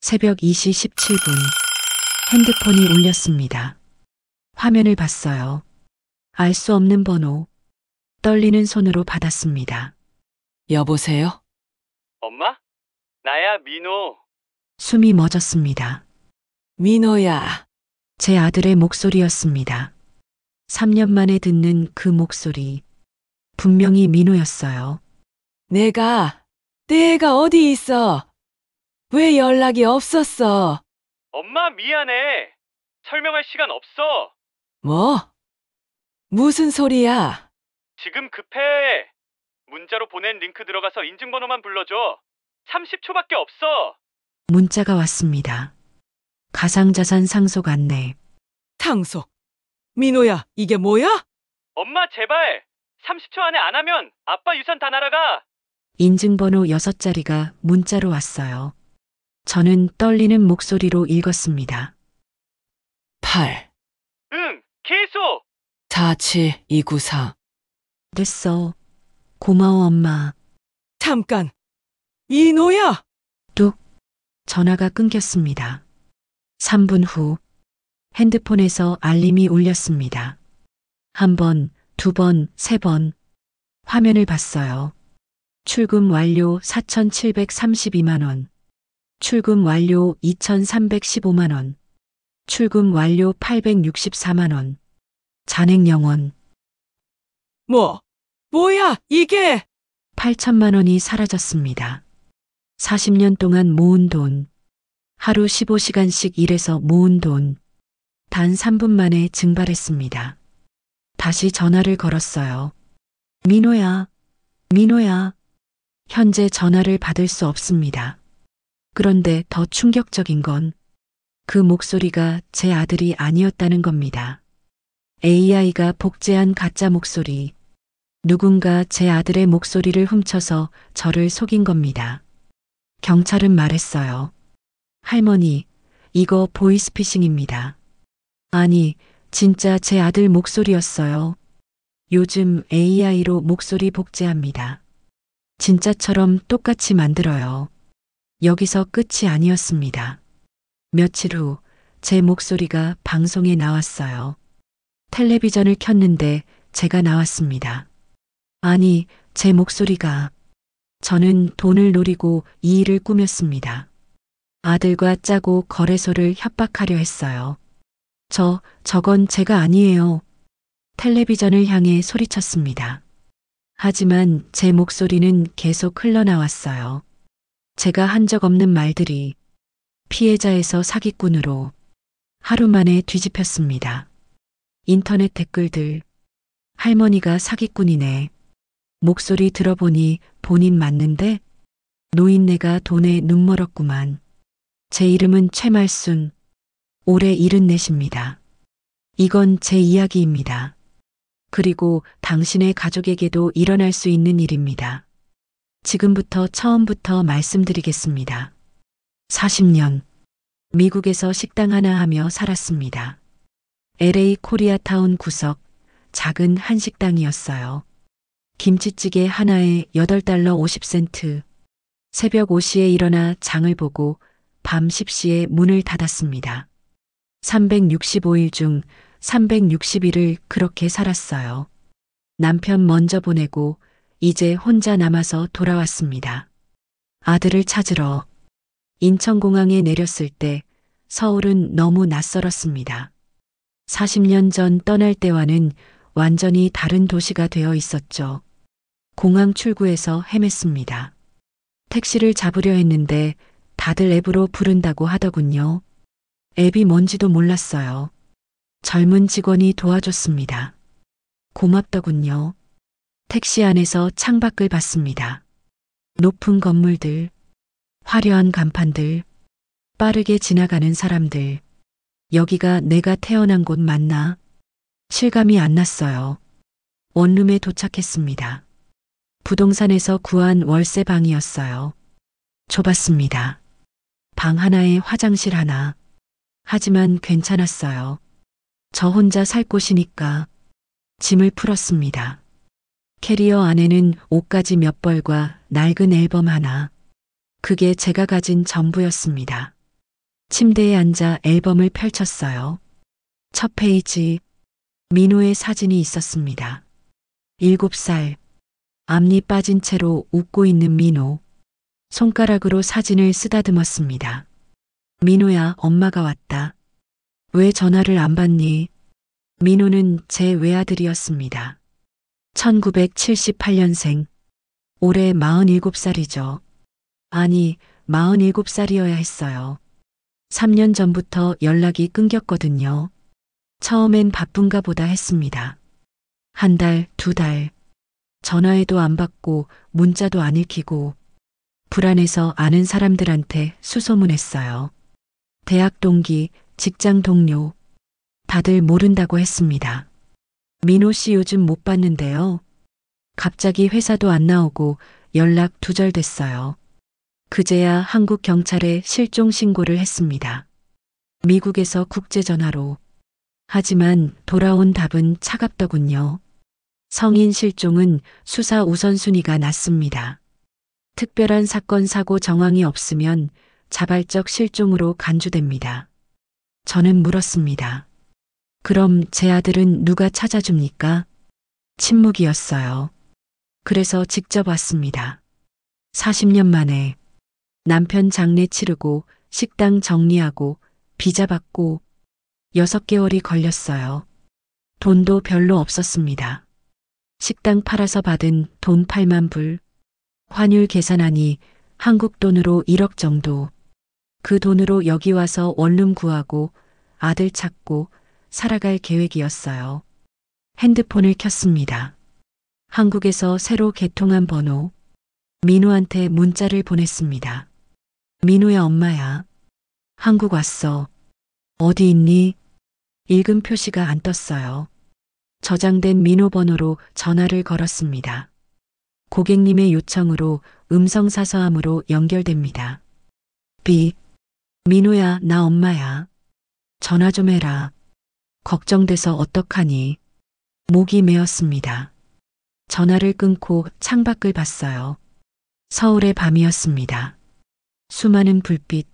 새벽 2시 17분 핸드폰이 울렸습니다. 화면을 봤어요. 알 수 없는 번호. 떨리는 손으로 받았습니다. 여보세요? 엄마? 나야, 민호. 숨이 멎었습니다. 민호야, 제 아들의 목소리였습니다. 3년 만에 듣는 그 목소리. 분명히 민호였어요. 내가 어디 있어? 왜 연락이 없었어? 엄마, 미안해. 설명할 시간 없어. 뭐? 무슨 소리야? 지금 급해. 문자로 보낸 링크 들어가서 인증번호만 불러줘. 30초밖에 없어. 문자가 왔습니다. 가상자산 상속 안내. 상속. 민호야, 이게 뭐야? 엄마, 제발. 30초 안에 안 하면 아빠 유산 다 날아가. 인증번호 6자리가 문자로 왔어요. 저는 떨리는 목소리로 읽었습니다. 8, 응, 계속. 47294. 됐어. 고마워, 엄마. 잠깐. 민호야! 뚝. 전화가 끊겼습니다. 3분 후 핸드폰에서 알림이 울렸습니다. 한 번, 두 번, 세 번. 화면을 봤어요. 출금 완료 4,732만 원. 출금 완료 2,315만 원. 출금 완료 864만 원. 잔액 0원. 뭐야, 이게? 8천만 원이 사라졌습니다. 40년 동안 모은 돈. 하루 15시간씩 일해서 모은 돈. 단 3분 만에 증발했습니다. 다시 전화를 걸었어요. 민호야, 민호야. 현재 전화를 받을 수 없습니다. 그런데 더 충격적인 건 그 목소리가 제 아들이 아니었다는 겁니다. AI가 복제한 가짜 목소리. 누군가 제 아들의 목소리를 훔쳐서 저를 속인 겁니다. 경찰은 말했어요. 할머니, 이거 보이스피싱입니다. 아니, 진짜 제 아들 목소리였어요. 요즘 AI로 목소리 복제합니다. 진짜처럼 똑같이 만들어요. 여기서 끝이 아니었습니다. 며칠 후 제 목소리가 방송에 나왔어요. 텔레비전을 켰는데 제가 나왔습니다. 아니, 제 목소리가. 저는 돈을 노리고 이 일을 꾸몄습니다. 아들과 짜고 거래소를 협박하려 했어요. 저건 제가 아니에요. 텔레비전을 향해 소리쳤습니다. 하지만 제 목소리는 계속 흘러나왔어요. 제가 한 적 없는 말들이 피해자에서 사기꾼으로 하루 만에 뒤집혔습니다. 인터넷 댓글들. 할머니가 사기꾼이네. 목소리 들어보니 본인 맞는데? 노인네가 돈에 눈 멀었구만. 제 이름은 최말순. 올해 74입니다. 이건 제 이야기입니다. 그리고 당신의 가족에게도 일어날 수 있는 일입니다. 지금부터 처음부터 말씀드리겠습니다. 40년. 미국에서 식당 하나 하며 살았습니다. LA 코리아타운 구석 작은 한식당이었어요. 김치찌개 하나에 $8 50센트. 새벽 5시에 일어나 장을 보고 밤 10시에 문을 닫았습니다. 365일 중 360일을 그렇게 살았어요. 남편 먼저 보내고 이제 혼자 남아서 돌아왔습니다. 아들을 찾으러. 인천공항에 내렸을 때 서울은 너무 낯설었습니다. 40년 전 떠날 때와는 완전히 다른 도시가 되어 있었죠. 공항 출구에서 헤맸습니다. 택시를 잡으려 했는데 다들 앱으로 부른다고 하더군요. 앱이 뭔지도 몰랐어요. 젊은 직원이 도와줬습니다. 고맙더군요. 택시 안에서 창밖을 봤습니다. 높은 건물들, 화려한 간판들, 빠르게 지나가는 사람들. 여기가 내가 태어난 곳 맞나? 실감이 안 났어요. 원룸에 도착했습니다. 부동산에서 구한 월세 방이었어요. 좁았습니다. 방 하나에 화장실 하나. 하지만 괜찮았어요. 저 혼자 살 곳이니까. 짐을 풀었습니다. 캐리어 안에는 옷가지 몇 벌과 낡은 앨범 하나. 그게 제가 가진 전부였습니다. 침대에 앉아 앨범을 펼쳤어요. 첫 페이지, 민호의 사진이 있었습니다. 7살, 앞니 빠진 채로 웃고 있는 민호. 손가락으로 사진을 쓰다듬었습니다. 민호야, 엄마가 왔다. 왜 전화를 안 받니? 민호는 제 외아들이었습니다. 1978년생. 올해 47살이죠. 아니, 47살이어야 했어요. 3년 전부터 연락이 끊겼거든요. 처음엔 바쁜가 보다 했습니다. 한 달, 2달. 전화해도 안 받고 문자도 안 읽히고 불안해서 아는 사람들한테 수소문했어요. 대학 동기, 직장 동료. 다들 모른다고 했습니다. 민호 씨 요즘 못 봤는데요. 갑자기 회사도 안 나오고 연락 두절됐어요. 그제야 한국 경찰에 실종 신고를 했습니다. 미국에서 국제전화로. 하지만 돌아온 답은 차갑더군요. 성인 실종은 수사 우선순위가 낮습니다. 특별한 사건 사고 정황이 없으면 자발적 실종으로 간주됩니다. 저는 물었습니다. 그럼 제 아들은 누가 찾아줍니까? 침묵이었어요. 그래서 직접 왔습니다. 40년 만에 남편 장례 치르고 식당 정리하고 비자 받고 6개월이 걸렸어요. 돈도 별로 없었습니다. 식당 팔아서 받은 돈 8만 불. 환율 계산하니 한국 돈으로 1억 정도. 그 돈으로 여기 와서 원룸 구하고 아들 찾고 살아갈 계획이었어요. 핸드폰을 켰습니다. 한국에서 새로 개통한 번호. 민호한테 문자를 보냈습니다. 민호야, 엄마야. 한국 왔어. 어디 있니? 읽음 표시가 안 떴어요. 저장된 민호 번호로 전화를 걸었습니다. 고객님의 요청으로 음성사서함으로 연결됩니다. 비. 민호야, 나 엄마야. 전화 좀 해라. 걱정돼서 어떡하니? 목이 메었습니다. 전화를 끊고 창밖을 봤어요. 서울의 밤이었습니다. 수많은 불빛,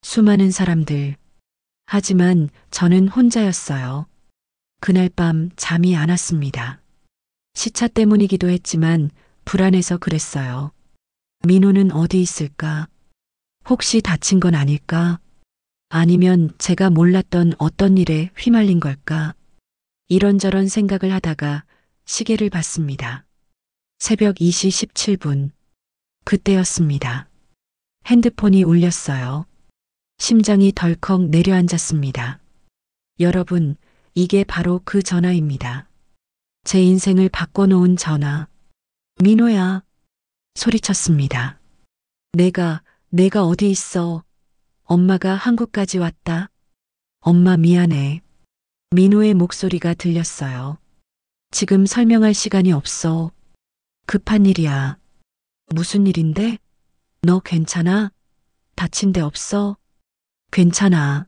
수많은 사람들. 하지만 저는 혼자였어요. 그날 밤 잠이 안 왔습니다. 시차 때문이기도 했지만 불안해서 그랬어요. 민호는 어디 있을까? 혹시 다친 건 아닐까? 아니면 제가 몰랐던 어떤 일에 휘말린 걸까? 이런저런 생각을 하다가 시계를 봤습니다. 새벽 2시 17분. 그때였습니다. 핸드폰이 울렸어요. 심장이 덜컥 내려앉았습니다. 여러분, 이게 바로 그 전화입니다. 제 인생을 바꿔놓은 전화. 민호야. 소리쳤습니다. 내가 어디 있어? 엄마가 한국까지 왔다. 엄마 미안해. 민호의 목소리가 들렸어요. 지금 설명할 시간이 없어. 급한 일이야. 무슨 일인데? 너 괜찮아? 다친 데 없어? 괜찮아.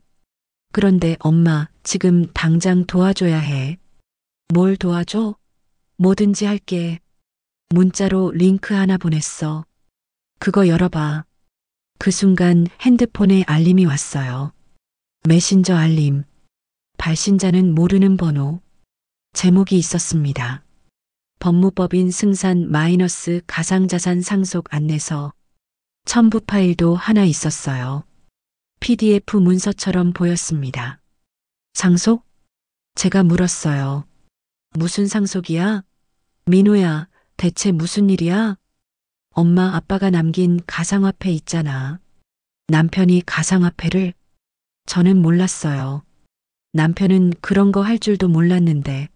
그런데 엄마, 지금 당장 도와줘야 해. 뭘 도와줘? 뭐든지 할게. 문자로 링크 하나 보냈어. 그거 열어봐. 그 순간 핸드폰에 알림이 왔어요. 메신저 알림. 발신자는 모르는 번호. 제목이 있었습니다. 법무법인 승산 마이너스 가상자산 상속 안내서. 첨부 파일도 하나 있었어요. PDF 문서처럼 보였습니다. 상속? 제가 물었어요. 무슨 상속이야? 민호야, 대체 무슨 일이야? 엄마, 아빠가 남긴 가상화폐 있잖아. 남편이 가상화폐를? 저는 몰랐어요. 남편은 그런 거 할 줄도 몰랐는데.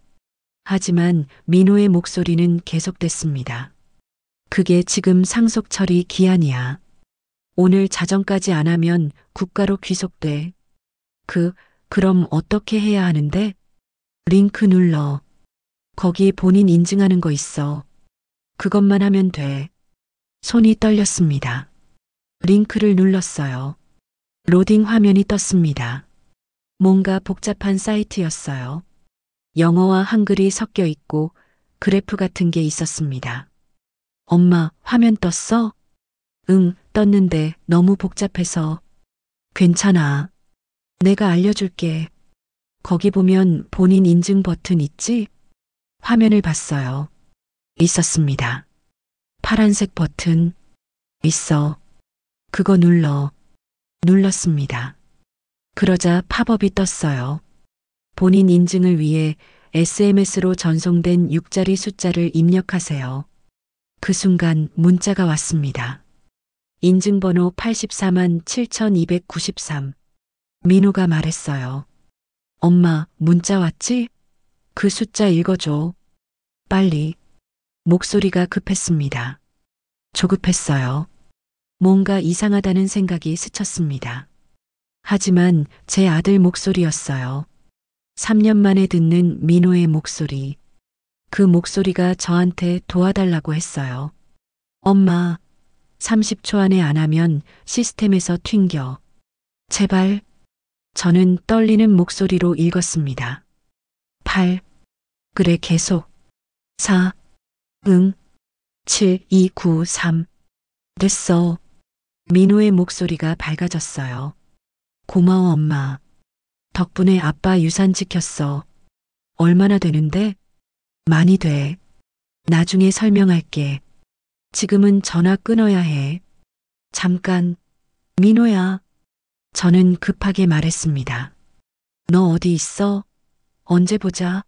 하지만 민호의 목소리는 계속됐습니다. 그게 지금 상속 처리 기한이야. 오늘 자정까지 안 하면 국가로 귀속돼. 그럼 어떻게 해야 하는데? 링크 눌러. 거기 본인 인증하는 거 있어. 그것만 하면 돼. 손이 떨렸습니다. 링크를 눌렀어요. 로딩 화면이 떴습니다. 뭔가 복잡한 사이트였어요. 영어와 한글이 섞여 있고 그래프 같은 게 있었습니다. 엄마, 화면 떴어? 응, 떴는데 너무 복잡해서. 괜찮아. 내가 알려줄게. 거기 보면 본인 인증 버튼 있지? 화면을 봤어요. 있었습니다. 파란색 버튼. 있어. 그거 눌러. 눌렀습니다. 그러자 팝업이 떴어요. 본인 인증을 위해 SMS로 전송된 6자리 숫자를 입력하세요. 그 순간 문자가 왔습니다. 인증번호 84만 7293. 민호가 말했어요. 엄마, 문자 왔지? 그 숫자 읽어줘. 빨리. 목소리가 급했습니다. 조급했어요. 뭔가 이상하다는 생각이 스쳤습니다. 하지만 제 아들 목소리였어요. 3년 만에 듣는 민호의 목소리. 그 목소리가 저한테 도와달라고 했어요. 엄마, 30초 안에 안 하면 시스템에서 튕겨. 제발. 저는 떨리는 목소리로 읽었습니다. 8. 그래, 계속. 4. 응. 7, 2, 9, 3. 됐어. 민호의 목소리가 밝아졌어요. 고마워, 엄마. 덕분에 아빠 유산 지켰어. 얼마나 되는데? 많이 돼. 나중에 설명할게. 지금은 전화 끊어야 해. 잠깐. 민호야. 저는 급하게 말했습니다. 너 어디 있어? 언제 보자?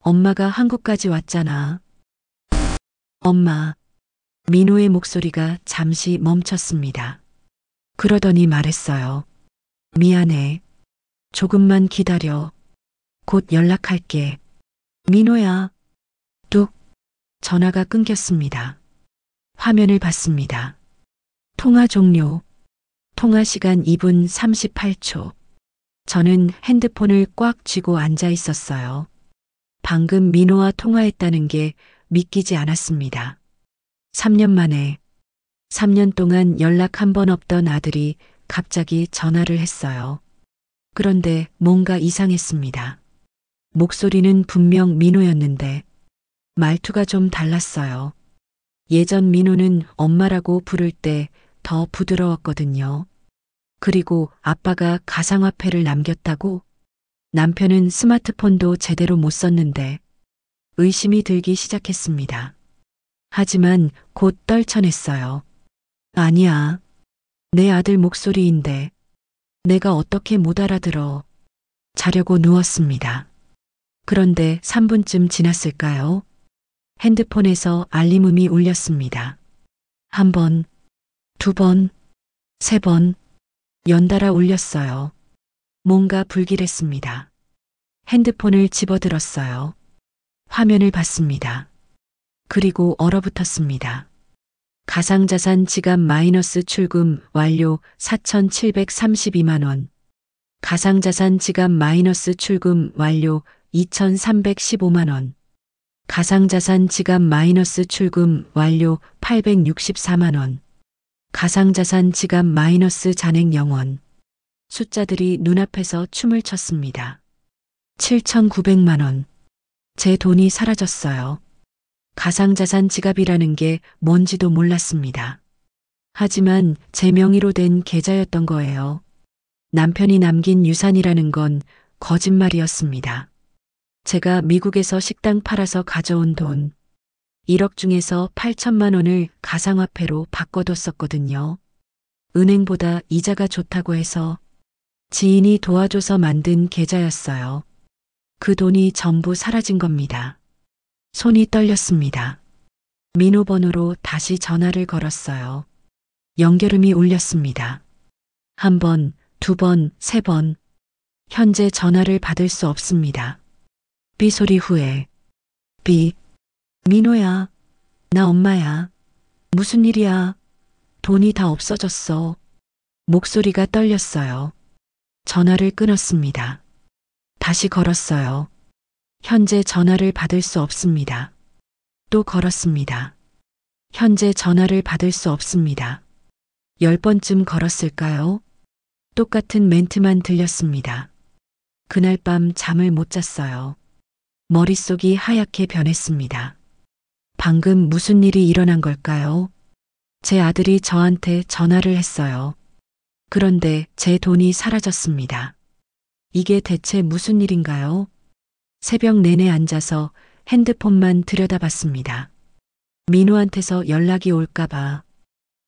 엄마가 한국까지 왔잖아. 엄마. 민호의 목소리가 잠시 멈췄습니다. 그러더니 말했어요. 미안해. 조금만 기다려. 곧 연락할게. 민호야. 뚝. 전화가 끊겼습니다. 화면을 봤습니다. 통화 종료. 통화 시간 2분 38초. 저는 핸드폰을 꽉 쥐고 앉아 있었어요. 방금 민호와 통화했다는 게 믿기지 않았습니다. 3년 만에, 3년 동안 연락 한 번 없던 아들이 갑자기 전화를 했어요. 그런데 뭔가 이상했습니다. 목소리는 분명 민호였는데 말투가 좀 달랐어요. 예전 민호는 엄마라고 부를 때 더 부드러웠거든요. 그리고 아빠가 가상화폐를 남겼다고? 남편은 스마트폰도 제대로 못 썼는데 의심이 들기 시작했습니다. 하지만 곧 떨쳐냈어요. 아니야. 내 아들 목소리인데 내가 어떻게 못 알아들어. 자려고 누웠습니다. 그런데 3분쯤 지났을까요? 핸드폰에서 알림음이 울렸습니다. 1번, 2번, 3번, 연달아 울렸어요. 뭔가 불길했습니다. 핸드폰을 집어들었어요. 화면을 봤습니다. 그리고 얼어붙었습니다. 가상자산 지갑 마이너스 출금 완료 4,732만 원. 가상자산 지갑 마이너스 출금 완료 2,315만 원. 가상자산 지갑 마이너스 출금 완료 864만 원. 가상자산 지갑 마이너스 잔액 0원. 숫자들이 눈앞에서 춤을 췄습니다. 7,900만 원. 제 돈이 사라졌어요. 가상자산 지갑이라는 게 뭔지도 몰랐습니다. 하지만 제 명의로 된 계좌였던 거예요. 남편이 남긴 유산이라는 건 거짓말이었습니다. 제가 미국에서 식당 팔아서 가져온 돈 1억 중에서 8천만 원을 가상화폐로 바꿔뒀었거든요. 은행보다 이자가 좋다고 해서 지인이 도와줘서 만든 계좌였어요. 그 돈이 전부 사라진 겁니다. 손이 떨렸습니다. 민호 번호로 다시 전화를 걸었어요. 연결음이 울렸습니다. 1번, 2번, 3번. 현재 전화를 받을 수 없습니다. 삐 소리 후에 삐. 민호야. 나 엄마야. 무슨 일이야? 돈이 다 없어졌어. 목소리가 떨렸어요. 전화를 끊었습니다. 다시 걸었어요. 현재 전화를 받을 수 없습니다. 또 걸었습니다. 현재 전화를 받을 수 없습니다. 10번쯤 걸었을까요? 똑같은 멘트만 들렸습니다. 그날 밤 잠을 못 잤어요. 머릿속이 하얗게 변했습니다. 방금 무슨 일이 일어난 걸까요? 제 아들이 저한테 전화를 했어요. 그런데 제 돈이 사라졌습니다. 이게 대체 무슨 일인가요? 새벽 내내 앉아서 핸드폰만 들여다봤습니다. 민호한테서 연락이 올까봐.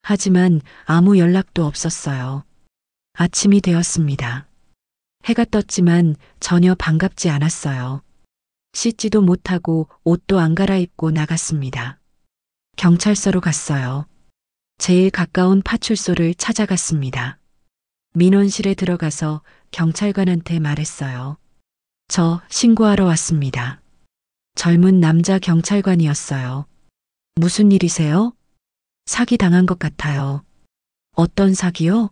하지만 아무 연락도 없었어요. 아침이 되었습니다. 해가 떴지만 전혀 반갑지 않았어요. 씻지도 못하고 옷도 안 갈아입고 나갔습니다. 경찰서로 갔어요. 제일 가까운 파출소를 찾아갔습니다. 민원실에 들어가서 경찰관한테 말했어요. 저 신고하러 왔습니다. 젊은 남자 경찰관이었어요. 무슨 일이세요? 사기 당한 것 같아요. 어떤 사기요?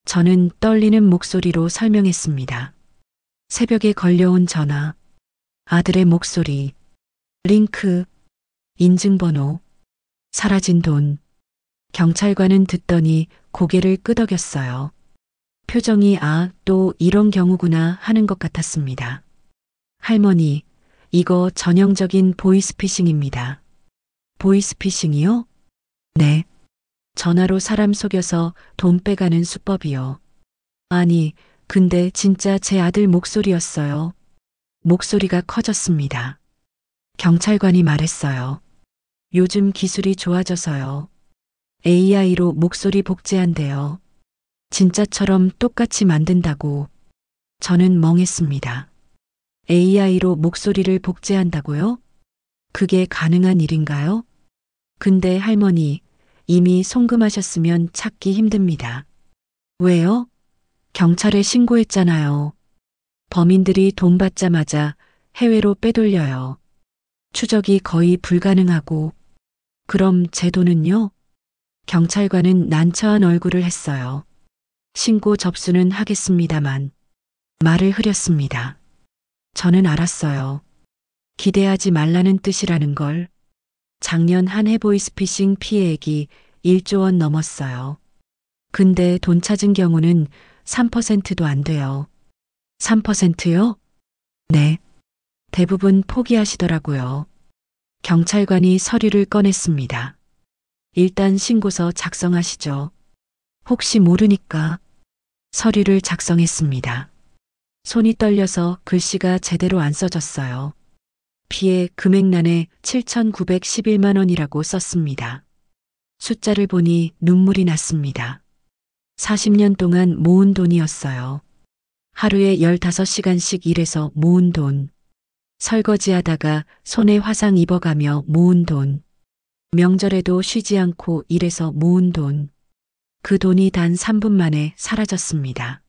저는 떨리는 목소리로 설명했습니다. 새벽에 걸려온 전화, 아들의 목소리, 링크, 인증번호, 사라진 돈. 경찰관은 듣더니 고개를 끄덕였어요. 표정이 또 이런 경우구나 하는 것 같았습니다. 할머니, 이거 전형적인 보이스피싱입니다. 보이스피싱이요? 네. 전화로 사람 속여서 돈 빼가는 수법이요. 아니, 근데 진짜 제 아들 목소리였어요. 목소리가 커졌습니다. 경찰관이 말했어요. 요즘 기술이 좋아져서요. AI로 목소리 복제한대요. 진짜처럼 똑같이 만든다고. 저는 멍했습니다. AI로 목소리를 복제한다고요? 그게 가능한 일인가요? 근데 할머니, 이미 송금하셨으면 찾기 힘듭니다. 왜요? 경찰에 신고했잖아요. 범인들이 돈 받자마자 해외로 빼돌려요. 추적이 거의 불가능하고. 그럼 제 돈은요? 경찰관은 난처한 얼굴을 했어요. 신고 접수는 하겠습니다만. 말을 흐렸습니다. 저는 알았어요. 기대하지 말라는 뜻이라는 걸. 작년 한 해 보이스피싱 피해액이 1조 원 넘었어요. 근데 돈 찾은 경우는 3%도 안 돼요. 3%요? 네. 대부분 포기하시더라고요. 경찰관이 서류를 꺼냈습니다. 일단 신고서 작성하시죠. 혹시 모르니까. 서류를 작성했습니다. 손이 떨려서 글씨가 제대로 안 써졌어요. 피해 금액란에 7,911만 원이라고 썼습니다. 숫자를 보니 눈물이 났습니다. 40년 동안 모은 돈이었어요. 하루에 15시간씩 일해서 모은 돈. 설거지하다가 손에 화상 입어가며 모은 돈. 명절에도 쉬지 않고 일해서 모은 돈. 그 돈이 단 3분 만에 사라졌습니다.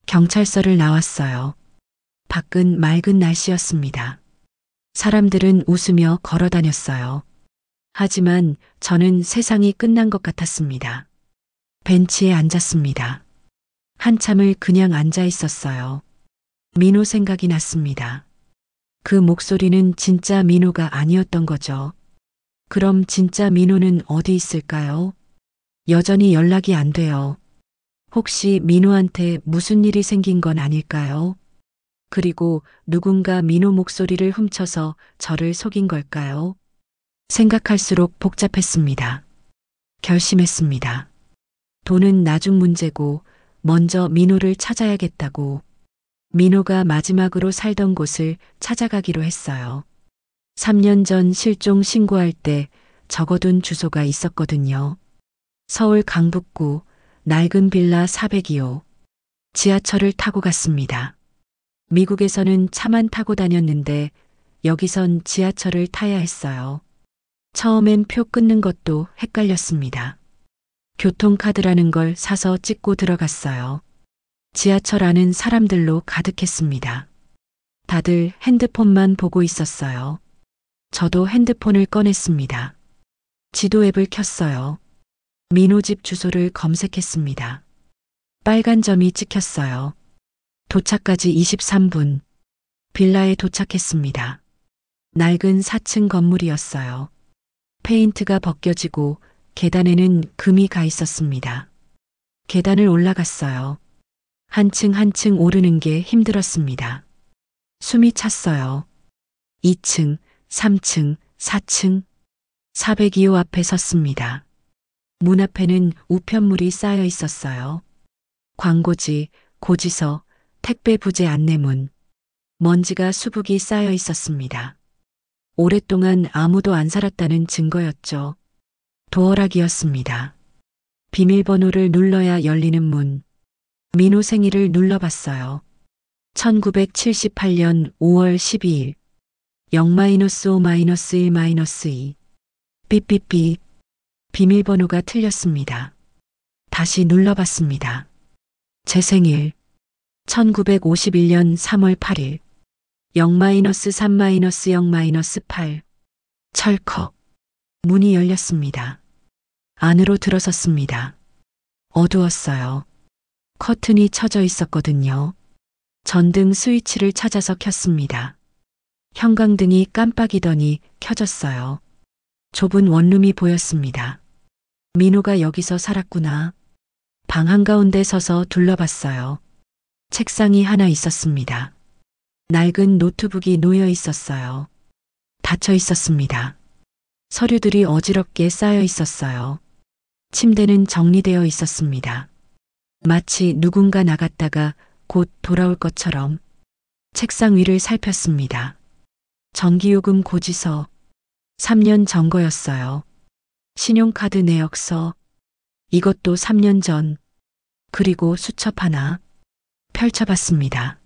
경찰서를 나왔어요. 밖은 맑은 날씨였습니다. 사람들은 웃으며 걸어 다녔어요. 하지만 저는 세상이 끝난 것 같았습니다. 벤치에 앉았습니다. 한참을 그냥 앉아 있었어요. 민호 생각이 났습니다. 그 목소리는 진짜 민호가 아니었던 거죠. 그럼 진짜 민호는 어디 있을까요? 여전히 연락이 안 돼요. 혹시 민호한테 무슨 일이 생긴 건 아닐까요? 그리고 누군가 민호 목소리를 훔쳐서 저를 속인 걸까요? 생각할수록 복잡했습니다. 결심했습니다. 돈은 나중 문제고 먼저 민호를 찾아야겠다고. 민호가 마지막으로 살던 곳을 찾아가기로 했어요. 3년 전 실종 신고할 때 적어둔 주소가 있었거든요. 서울 강북구 낡은 빌라 402호. 지하철을 타고 갔습니다. 미국에서는 차만 타고 다녔는데 여기선 지하철을 타야 했어요. 처음엔 표 끊는 것도 헷갈렸습니다. 교통카드라는 걸 사서 찍고 들어갔어요. 지하철 안은 사람들로 가득했습니다. 다들 핸드폰만 보고 있었어요. 저도 핸드폰을 꺼냈습니다. 지도 앱을 켰어요. 민호 집 주소를 검색했습니다. 빨간 점이 찍혔어요. 도착까지 23분. 빌라에 도착했습니다. 낡은 4층 건물이었어요. 페인트가 벗겨지고 계단에는 금이 가 있었습니다. 계단을 올라갔어요. 한 층 한 층 오르는 게 힘들었습니다. 숨이 찼어요. 2층, 3층, 4층. 402호 앞에 섰습니다. 문 앞에는 우편물이 쌓여 있었어요. 광고지, 고지서, 택배 부재 안내문. 먼지가 수북이 쌓여 있었습니다. 오랫동안 아무도 안 살았다는 증거였죠. 도어락이었습니다. 비밀번호를 눌러야 열리는 문. 민호 생일을 눌러봤어요. 1978년 5월 12일. 0-5-1-2. 삐삐삐. 비밀번호가 틀렸습니다. 다시 눌러봤습니다. 제 생일. 1951년 3월 8일. 0-3-0-8. 철컥. 문이 열렸습니다. 안으로 들어섰습니다. 어두웠어요. 커튼이 쳐져 있었거든요. 전등 스위치를 찾아서 켰습니다. 형광등이 깜빡이더니 켜졌어요. 좁은 원룸이 보였습니다. 민호가 여기서 살았구나. 방 한가운데 서서 둘러봤어요. 책상이 하나 있었습니다. 낡은 노트북이 놓여 있었어요. 닫혀 있었습니다. 서류들이 어지럽게 쌓여 있었어요. 침대는 정리되어 있었습니다. 마치 누군가 나갔다가 곧 돌아올 것처럼. 책상 위를 살폈습니다. 전기요금 고지서. 3년 전 거였어요. 신용카드 내역서. 이것도 3년 전. 그리고 수첩 하나. 펼쳐봤습니다.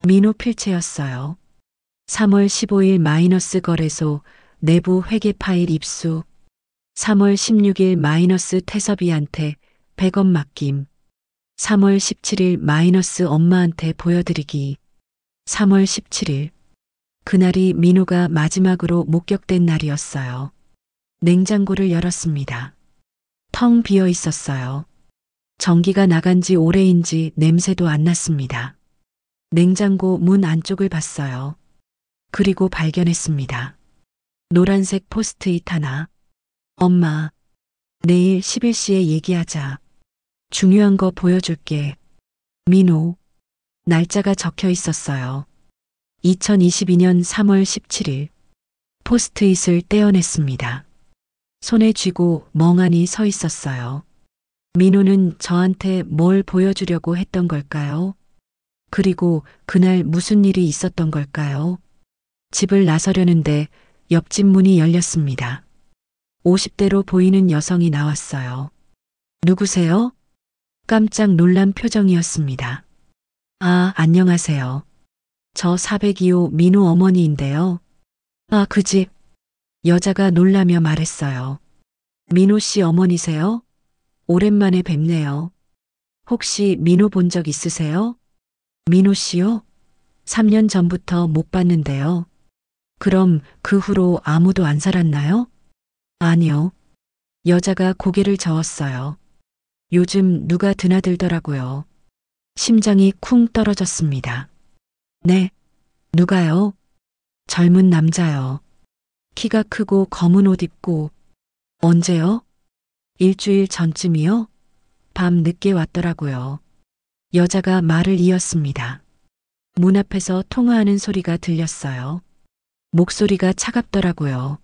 민호 필체였어요. 3월 15일 마이너스 거래소 내부 회계 파일 입수. 3월 16일 마이너스 태섭이한테 100원 맡김. 3월 17일 마이너스 엄마한테 보여드리기. 3월 17일. 그날이 민호가 마지막으로 목격된 날이었어요. 냉장고를 열었습니다. 텅 비어 있었어요. 전기가 나간 지 오래인지 냄새도 안 났습니다. 냉장고 문 안쪽을 봤어요. 그리고 발견했습니다. 노란색 포스트잇 하나. 엄마, 내일 11시에 얘기하자. 중요한 거 보여줄게. 민호. 날짜가 적혀 있었어요. 2022년 3월 17일. 포스트잇을 떼어냈습니다. 손에 쥐고 멍하니 서 있었어요. 민호는 저한테 뭘 보여주려고 했던 걸까요? 그리고 그날 무슨 일이 있었던 걸까요? 집을 나서려는데 옆집 문이 열렸습니다. 50대로 보이는 여성이 나왔어요. 누구세요? 깜짝 놀란 표정이었습니다. 아, 안녕하세요. 저 402호 민호 어머니인데요. 아, 그 집. 여자가 놀라며 말했어요. 민호 씨 어머니세요? 오랜만에 뵙네요. 혹시 민호 본 적 있으세요? 민호 씨요? 3년 전부터 못 봤는데요. 그럼 그 후로 아무도 안 살았나요? 아니요. 여자가 고개를 저었어요. 요즘 누가 드나들더라고요. 심장이 쿵 떨어졌습니다. 네. 누가요? 젊은 남자요. 키가 크고 검은 옷 입고. 언제요? 일주일 전쯤이요? 밤 늦게 왔더라고요. 여자가 말을 이었습니다. 문 앞에서 통화하는 소리가 들렸어요. 목소리가 차갑더라고요.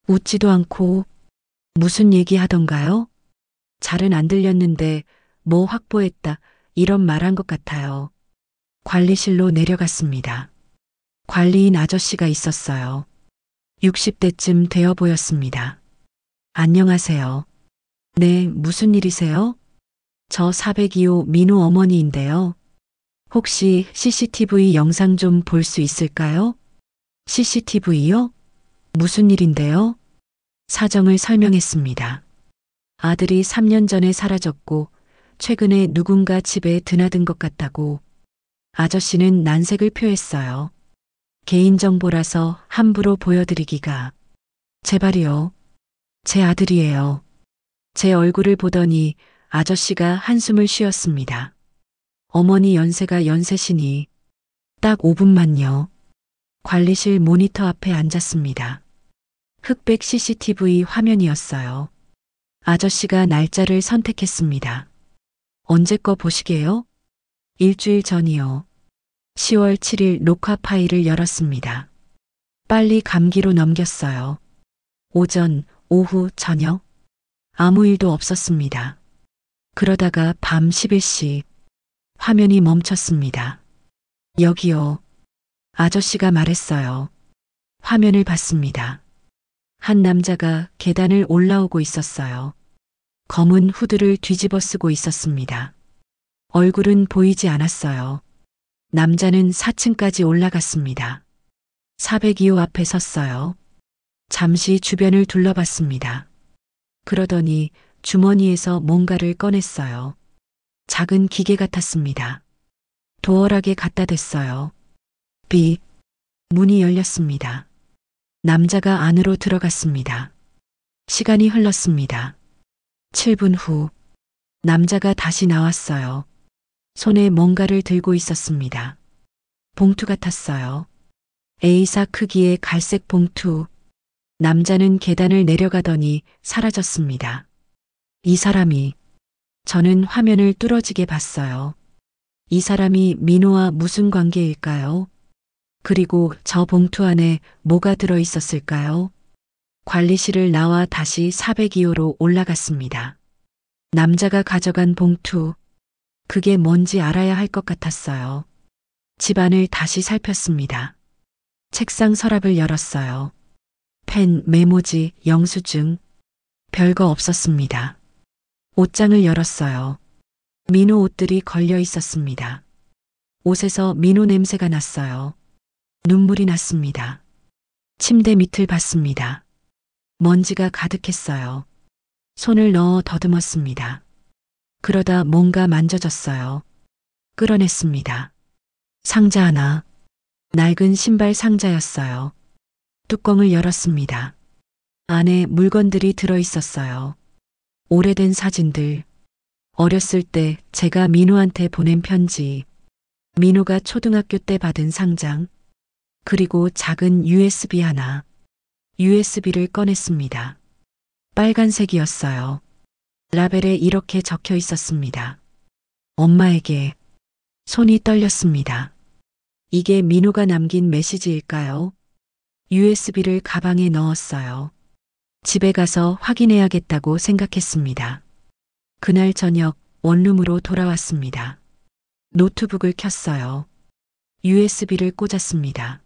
웃지도 않고. 무슨 얘기 하던가요? 잘은 안 들렸는데 뭐 확보했다 이런 말한 것 같아요. 관리실로 내려갔습니다. 관리인 아저씨가 있었어요. 60대쯤 되어 보였습니다. 안녕하세요. 네, 무슨 일이세요? 저 402호 민호 어머니인데요. 혹시 CCTV 영상 좀 볼 수 있을까요? CCTV요? 무슨 일인데요? 사정을 설명했습니다. 아들이 3년 전에 사라졌고 최근에 누군가 집에 드나든 것 같다고. 아저씨는 난색을 표했어요. 개인정보라서 함부로 보여드리기가. 제발이요. 제 아들이에요. 제 얼굴을 보더니 아저씨가 한숨을 쉬었습니다. 어머니 연세가 연세시니 딱 5분만요. 관리실 모니터 앞에 앉았습니다. 흑백 CCTV 화면이었어요. 아저씨가 날짜를 선택했습니다. 언제 거 보시게요? 일주일 전이요. 10월 7일 녹화 파일을 열었습니다. 빨리 감기로 넘겼어요. 오전, 오후, 저녁. 아무 일도 없었습니다. 그러다가 밤 11시 화면이 멈췄습니다. 여기요. 아저씨가 말했어요. 화면을 봤습니다. 한 남자가 계단을 올라오고 있었어요. 검은 후드를 뒤집어 쓰고 있었습니다. 얼굴은 보이지 않았어요. 남자는 4층까지 올라갔습니다. 402호 앞에 섰어요. 잠시 주변을 둘러봤습니다. 그러더니 주머니에서 뭔가를 꺼냈어요. 작은 기계 같았습니다. 도어락에 갖다 댔어요. 비. 문이 열렸습니다. 남자가 안으로 들어갔습니다. 시간이 흘렀습니다. 7분 후, 남자가 다시 나왔어요. 손에 뭔가를 들고 있었습니다. 봉투 같았어요. A사 크기의 갈색 봉투. 남자는 계단을 내려가더니 사라졌습니다. 이 사람이, 저는 화면을 뚫어지게 봤어요. 이 사람이 민호와 무슨 관계일까요? 그리고 저 봉투 안에 뭐가 들어 있었을까요? 관리실을 나와 다시 402호로 올라갔습니다. 남자가 가져간 봉투, 그게 뭔지 알아야 할 것 같았어요. 집안을 다시 살폈습니다. 책상 서랍을 열었어요. 펜, 메모지, 영수증, 별거 없었습니다. 옷장을 열었어요. 민호 옷들이 걸려 있었습니다. 옷에서 민호 냄새가 났어요. 눈물이 났습니다. 침대 밑을 봤습니다. 먼지가 가득했어요. 손을 넣어 더듬었습니다. 그러다 뭔가 만져졌어요. 끌어냈습니다. 상자 하나. 낡은 신발 상자였어요. 뚜껑을 열었습니다. 안에 물건들이 들어 있었어요. 오래된 사진들. 어렸을 때 제가 민호한테 보낸 편지. 민호가 초등학교 때 받은 상장. 그리고 작은 USB 하나. USB를 꺼냈습니다. 빨간색이었어요. 라벨에 이렇게 적혀 있었습니다. 엄마에게. 손이 떨렸습니다. 이게 민호가 남긴 메시지일까요? USB를 가방에 넣었어요. 집에 가서 확인해야겠다고 생각했습니다. 그날 저녁 원룸으로 돌아왔습니다. 노트북을 켰어요. USB를 꽂았습니다.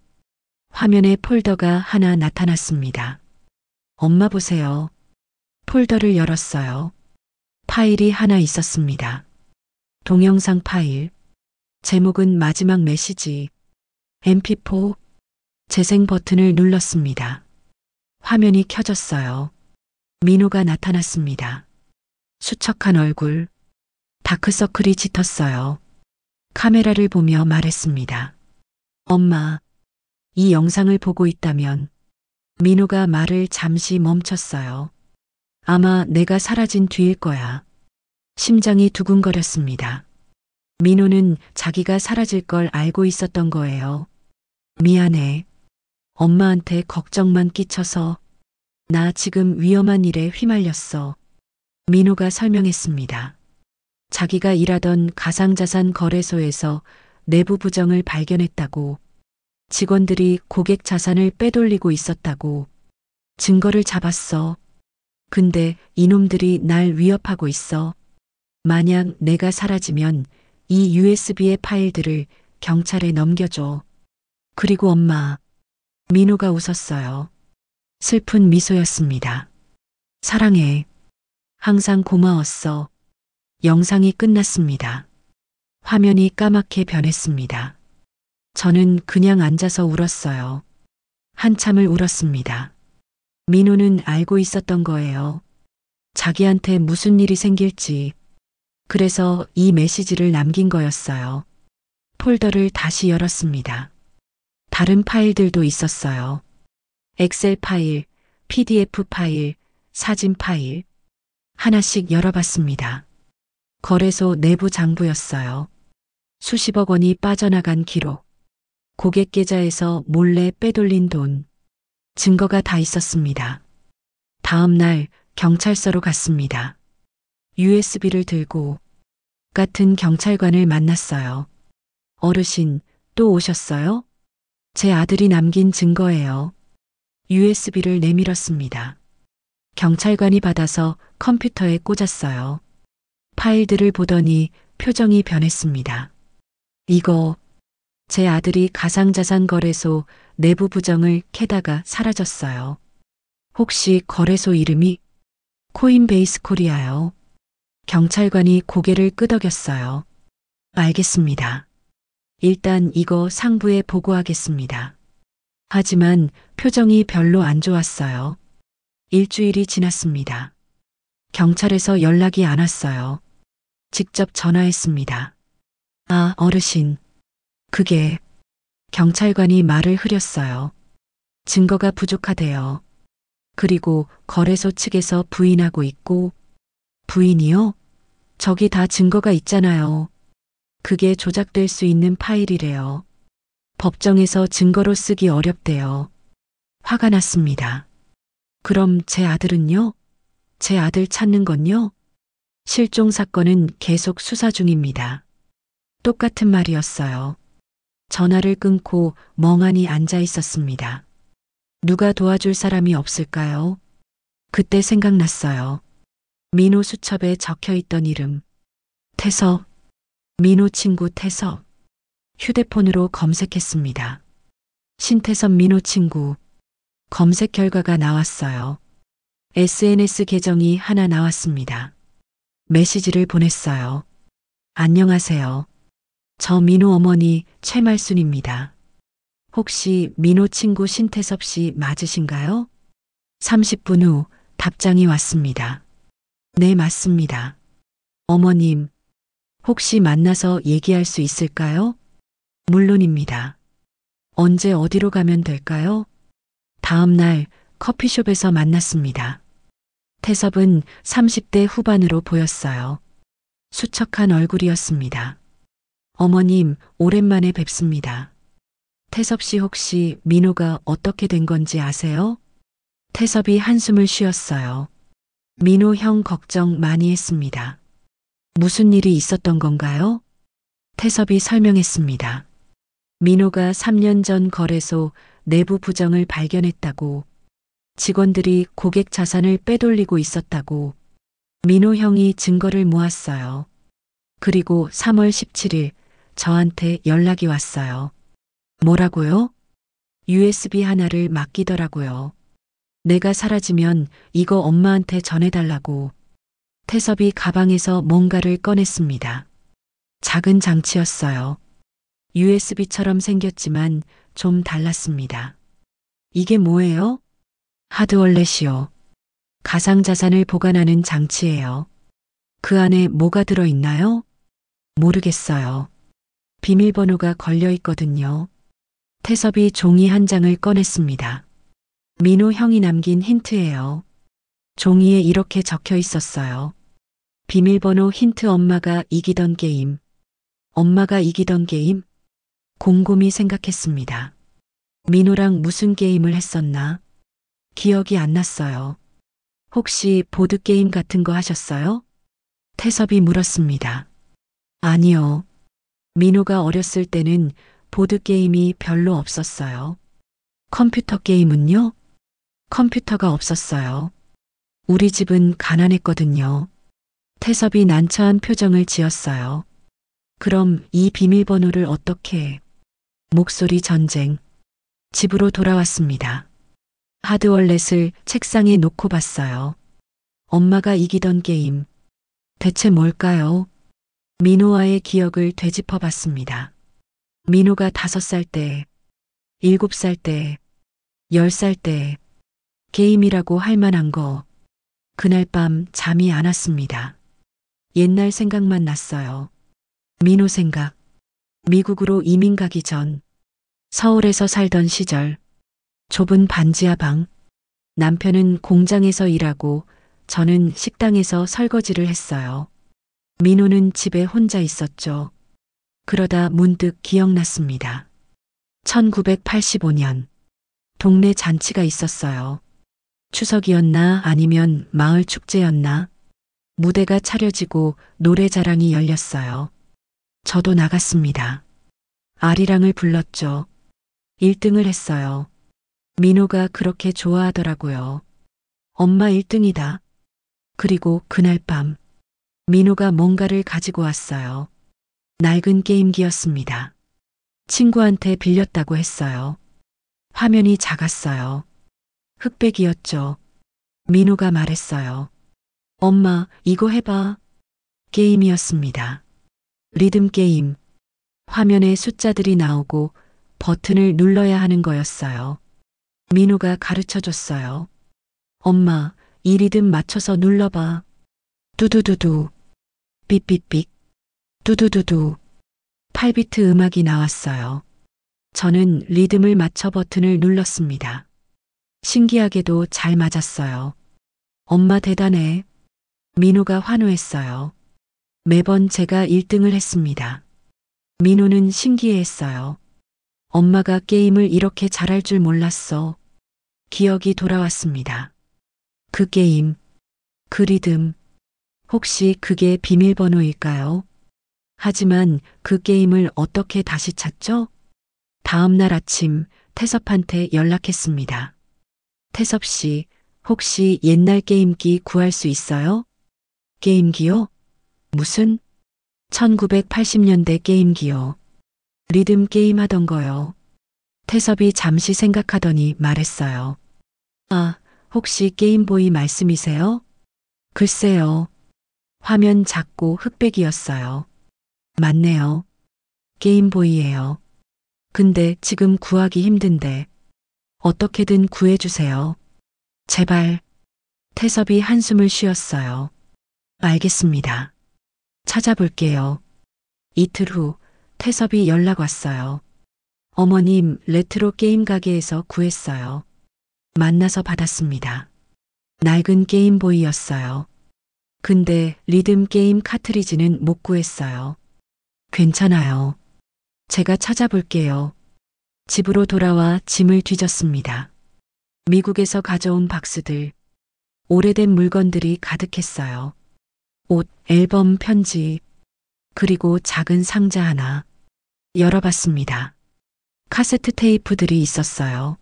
화면에 폴더가 하나 나타났습니다. 엄마 보세요. 폴더를 열었어요. 파일이 하나 있었습니다. 동영상 파일. 제목은 마지막 메시지. MP4. 재생 버튼을 눌렀습니다. 화면이 켜졌어요. 민호가 나타났습니다. 수척한 얼굴. 다크서클이 짙었어요. 카메라를 보며 말했습니다. 엄마, 이 영상을 보고 있다면. 민호가 말을 잠시 멈췄어요. 아마 내가 사라진 뒤일 거야. 심장이 두근거렸습니다. 민호는 자기가 사라질 걸 알고 있었던 거예요. 미안해. 엄마한테 걱정만 끼쳐서. 나 지금 위험한 일에 휘말렸어. 민호가 설명했습니다. 자기가 일하던 가상자산 거래소에서 내부 부정을 발견했다고. 직원들이 고객 자산을 빼돌리고 있었다고. 증거를 잡았어. 근데 이놈들이 날 위협하고 있어. 만약 내가 사라지면 이 USB의 파일들을 경찰에 넘겨줘. 그리고 엄마. 민호가 웃었어요. 슬픈 미소였습니다. 사랑해. 항상 고마웠어. 영상이 끝났습니다. 화면이 까맣게 변했습니다. 저는 그냥 앉아서 울었어요. 한참을 울었습니다. 민호는 알고 있었던 거예요. 자기한테 무슨 일이 생길지. 그래서 이 메시지를 남긴 거였어요. 폴더를 다시 열었습니다. 다른 파일들도 있었어요. 엑셀 파일, PDF 파일, 사진 파일. 하나씩 열어봤습니다. 거래소 내부 장부였어요. 수십억 원이 빠져나간 기록. 고객 계좌에서 몰래 빼돌린 돈. 증거가 다 있었습니다. 다음 날 경찰서로 갔습니다. USB를 들고 같은 경찰관을 만났어요. 어르신, 또 오셨어요? 제 아들이 남긴 증거예요. USB를 내밀었습니다. 경찰관이 받아서 컴퓨터에 꽂았어요. 파일들을 보더니 표정이 변했습니다. 이거 제 아들이 가상자산 거래소 내부 부정을 캐다가 사라졌어요. 혹시 거래소 이름이 코인베이스 코리아요? 경찰관이 고개를 끄덕였어요. 알겠습니다. 일단 이거 상부에 보고하겠습니다. 하지만 표정이 별로 안 좋았어요. 일주일이 지났습니다. 경찰에서 연락이 안 왔어요. 직접 전화했습니다. 아, 어르신. 그게 경찰관이 말을 흐렸어요. 증거가 부족하대요. 그리고 거래소 측에서 부인하고 있고. 부인이요? 저기 다 증거가 있잖아요. 그게 조작될 수 있는 파일이래요. 법정에서 증거로 쓰기 어렵대요. 화가 났습니다. 그럼 제 아들은요? 제 아들 찾는 건요? 실종 사건은 계속 수사 중입니다. 똑같은 말이었어요. 전화를 끊고 멍하니 앉아 있었습니다. 누가 도와줄 사람이 없을까요? 그때 생각났어요. 민호 수첩에 적혀 있던 이름. 태섭. 민호 친구 태섭. 휴대폰으로 검색했습니다. 신태섭 민호 친구. 검색 결과가 나왔어요. SNS 계정이 하나 나왔습니다. 메시지를 보냈어요. 안녕하세요. 저 민호 어머니 최말순입니다. 혹시 민호 친구 신태섭 씨 맞으신가요? 30분 후 답장이 왔습니다. 네, 맞습니다. 어머님, 혹시 만나서 얘기할 수 있을까요? 물론입니다. 언제 어디로 가면 될까요? 다음 날 커피숍에서 만났습니다. 태섭은 30대 후반으로 보였어요. 수척한 얼굴이었습니다. 어머님, 오랜만에 뵙습니다. 태섭 씨 혹시 민호가 어떻게 된 건지 아세요? 태섭이 한숨을 쉬었어요. 민호 형 걱정 많이 했습니다. 무슨 일이 있었던 건가요? 태섭이 설명했습니다. 민호가 3년 전 거래소 내부 부정을 발견했다고, 직원들이 고객 자산을 빼돌리고 있었다고. 민호 형이 증거를 모았어요. 그리고 3월 17일 저한테 연락이 왔어요. 뭐라고요? USB 하나를 맡기더라고요. 내가 사라지면 이거 엄마한테 전해달라고. 태섭이 가방에서 뭔가를 꺼냈습니다. 작은 장치였어요. USB처럼 생겼지만 좀 달랐습니다. 이게 뭐예요? 하드월렛이요. 가상자산을 보관하는 장치예요. 그 안에 뭐가 들어있나요? 모르겠어요. 비밀번호가 걸려 있거든요. 태섭이 종이 한 장을 꺼냈습니다. 민호 형이 남긴 힌트예요. 종이에 이렇게 적혀 있었어요. 비밀번호 힌트. 엄마가 이기던 게임. 엄마가 이기던 게임? 곰곰이 생각했습니다. 민호랑 무슨 게임을 했었나? 기억이 안 났어요. 혹시 보드게임 같은 거 하셨어요? 태섭이 물었습니다. 아니요. 민호가 어렸을 때는 보드게임이 별로 없었어요. 컴퓨터 게임은요? 컴퓨터가 없었어요. 우리 집은 가난했거든요. 태섭이 난처한 표정을 지었어요. 그럼 이 비밀번호를 어떻게? 목소리 전쟁. 집으로 돌아왔습니다. 하드월렛을 책상에 놓고 봤어요. 엄마가 이기던 게임. 대체 뭘까요? 민호와의 기억을 되짚어 봤습니다. 민호가 5살 때, 7살 때, 10살 때, 게임이라고 할 만한 거. 그날 밤 잠이 안 왔습니다. 옛날 생각만 났어요. 민호 생각. 미국으로 이민 가기 전, 서울에서 살던 시절, 좁은 반지하 방. 남편은 공장에서 일하고 저는 식당에서 설거지를 했어요. 민호는 집에 혼자 있었죠. 그러다 문득 기억났습니다. 1985년 동네 잔치가 있었어요. 추석이었나 아니면 마을 축제였나? 무대가 차려지고 노래자랑이 열렸어요. 저도 나갔습니다. 아리랑을 불렀죠. 1등을 했어요. 민호가 그렇게 좋아하더라고요. 엄마 1등이다. 그리고 그날 밤 민호가 뭔가를 가지고 왔어요. 낡은 게임기였습니다. 친구한테 빌렸다고 했어요. 화면이 작았어요. 흑백이었죠. 민호가 말했어요. 엄마, 이거 해봐. 게임이었습니다. 리듬 게임. 화면에 숫자들이 나오고 버튼을 눌러야 하는 거였어요. 민호가 가르쳐 줬어요. 엄마, 이 리듬 맞춰서 눌러봐. 두두두두. 삑삑삑. 두두두두. 8비트 음악이 나왔어요. 저는 리듬을 맞춰 버튼을 눌렀습니다. 신기하게도 잘 맞았어요. 엄마 대단해. 민호가 환호했어요. 매번 제가 1등을 했습니다. 민호는 신기해했어요. 엄마가 게임을 이렇게 잘할 줄 몰랐어. 기억이 돌아왔습니다. 그 게임, 그 리듬, 혹시 그게 비밀번호일까요? 하지만 그 게임을 어떻게 다시 찾죠? 다음 날 아침 태섭한테 연락했습니다. 태섭 씨, 혹시 옛날 게임기 구할 수 있어요? 게임기요? 무슨? 1980년대 게임기요. 리듬 게임 하던 거요. 태섭이 잠시 생각하더니 말했어요. 아, 혹시 게임보이 말씀이세요? 글쎄요. 화면 작고 흑백이었어요. 맞네요. 게임보이예요. 근데 지금 구하기 힘든데 어떻게든 구해주세요. 제발. 태섭이 한숨을 쉬었어요. 알겠습니다. 찾아볼게요. 이틀 후 태섭이 연락 왔어요. 어머님, 레트로 게임 가게에서 구했어요. 만나서 받았습니다. 낡은 게임보이였어요. 근데 리듬 게임 카트리지는 못 구했어요. 괜찮아요. 제가 찾아볼게요. 집으로 돌아와 짐을 뒤졌습니다. 미국에서 가져온 박스들, 오래된 물건들이 가득했어요. 옷, 앨범, 편지, 그리고 작은 상자 하나. 열어봤습니다. 카세트 테이프들이 있었어요.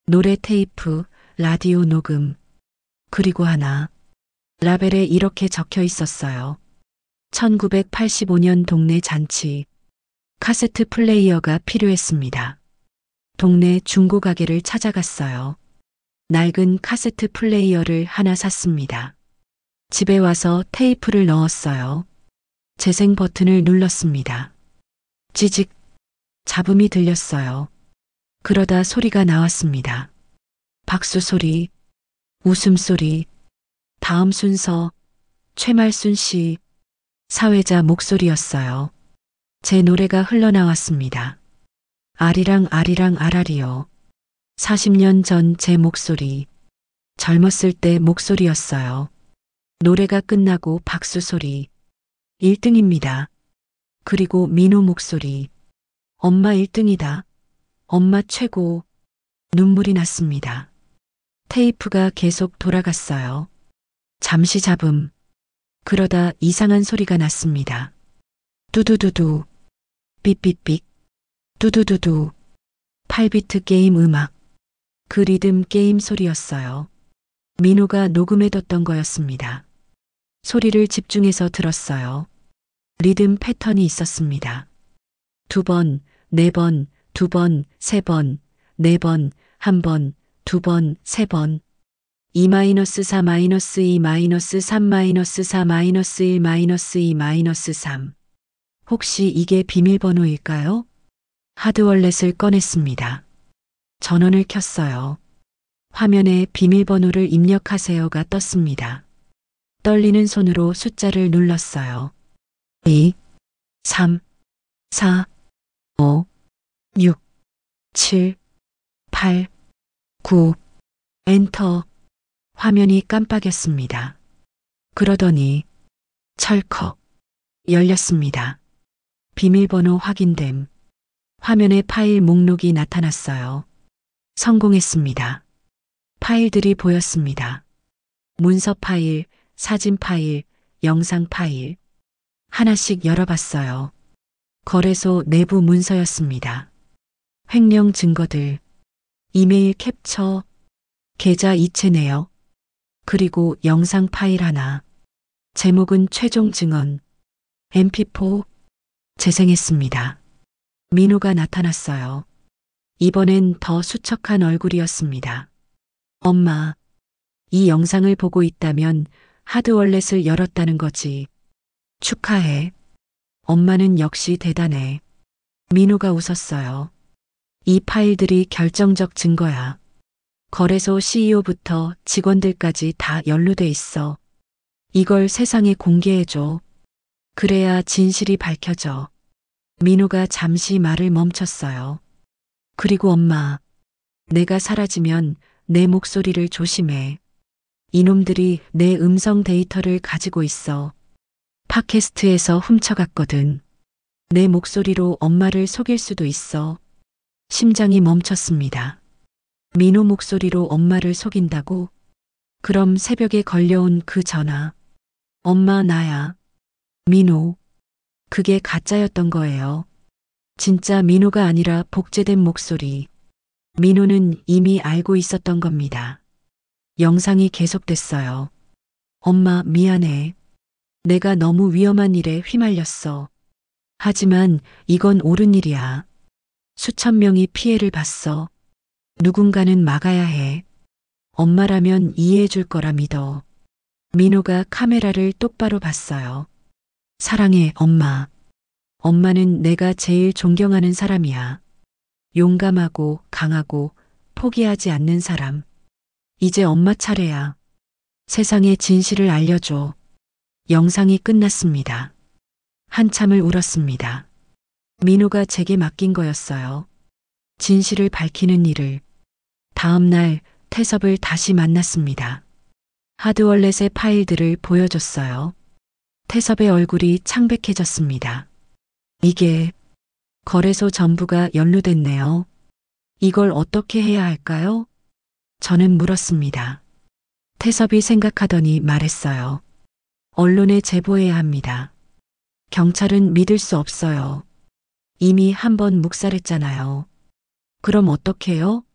노래 테이프, 라디오 녹음, 그리고 하나. 라벨에 이렇게 적혀 있었어요. 1985년 동네 잔치. 카세트 플레이어가 필요했습니다. 동네 중고 가게를 찾아갔어요. 낡은 카세트 플레이어를 하나 샀습니다. 집에 와서 테이프를 넣었어요. 재생 버튼을 눌렀습니다. 찌직. 잡음이 들렸어요. 그러다 소리가 나왔습니다. 박수 소리, 웃음소리, 다음 순서, 최말순 씨, 사회자 목소리였어요. 제 노래가 흘러나왔습니다. 아리랑 아리랑 아라리요. 40년 전 제 목소리, 젊었을 때 목소리였어요. 노래가 끝나고 박수 소리, 1등입니다. 그리고 민호 목소리, 엄마 1등이다. 엄마 최고. 눈물이 났습니다. 테이프가 계속 돌아갔어요. 잠시 잡음. 그러다 이상한 소리가 났습니다. 두두두두. 삑삑삑. 두두두두. 8비트 게임 음악. 그 리듬 게임 소리였어요. 민호가 녹음해뒀던 거였습니다. 소리를 집중해서 들었어요. 리듬 패턴이 있었습니다. 2번, 4번, 2번, 3번, 4번, 1번, 2번, 3번. 2-4-2-3-3-4-1-1-3. 혹시 이게 비밀번호일까요? 하드월렛을 꺼냈습니다. 전원을 켰어요. 화면에 비밀번호를 입력하세요가 떴습니다. 떨리는 손으로 숫자를 눌렀어요. 2, 3, 4, 5, 6, 7, 8, 9. 엔터. 화면이 깜빡였습니다. 그러더니 철컥 열렸습니다. 비밀번호 확인됨. 화면에 파일 목록이 나타났어요. 성공했습니다. 파일들이 보였습니다. 문서 파일, 사진 파일, 영상 파일. 하나씩 열어봤어요. 거래소 내부 문서였습니다. 횡령 증거들, 이메일 캡처, 계좌 이체 내역, 그리고 영상 파일 하나. 제목은 최종 증언, mp4, 재생했습니다. 민호가 나타났어요. 이번엔 더 수척한 얼굴이었습니다. 엄마, 이 영상을 보고 있다면 하드월렛을 열었다는 거지. 축하해. 엄마는 역시 대단해. 민호가 웃었어요. 이 파일들이 결정적 증거야. 거래소 CEO부터 직원들까지 다 연루돼 있어. 이걸 세상에 공개해줘. 그래야 진실이 밝혀져. 민호가 잠시 말을 멈췄어요. 그리고 엄마, 내가 사라지면 내 목소리를 조심해. 이놈들이 내 음성 데이터를 가지고 있어. 팟캐스트에서 훔쳐갔거든. 내 목소리로 엄마를 속일 수도 있어. 심장이 멈췄습니다. 민호 목소리로 엄마를 속인다고? 그럼 새벽에 걸려온 그 전화. 엄마, 나야. 민호. 그게 가짜였던 거예요. 진짜 민호가 아니라 복제된 목소리. 민호는 이미 알고 있었던 겁니다. 영상이 계속됐어요. 엄마, 미안해. 내가 너무 위험한 일에 휘말렸어. 하지만 이건 옳은 일이야. 수천 명이 피해를 봤어. 누군가는 막아야 해. 엄마라면 이해해 줄 거라 믿어. 민호가 카메라를 똑바로 봤어요. 사랑해, 엄마. 엄마는 내가 제일 존경하는 사람이야. 용감하고 강하고 포기하지 않는 사람. 이제 엄마 차례야. 세상에 진실을 알려줘. 영상이 끝났습니다. 한참을 울었습니다. 민호가 제게 맡긴 거였어요. 진실을 밝히는 일을. 다음 날 태섭을 다시 만났습니다. 하드월렛의 파일들을 보여줬어요. 태섭의 얼굴이 창백해졌습니다. 이게 거래소 전부가 연루됐네요. 이걸 어떻게 해야 할까요? 저는 물었습니다. 태섭이 생각하더니 말했어요. 언론에 제보해야 합니다. 경찰은 믿을 수 없어요. 이미 한 번 묵살했잖아요. 그럼 어떡해요?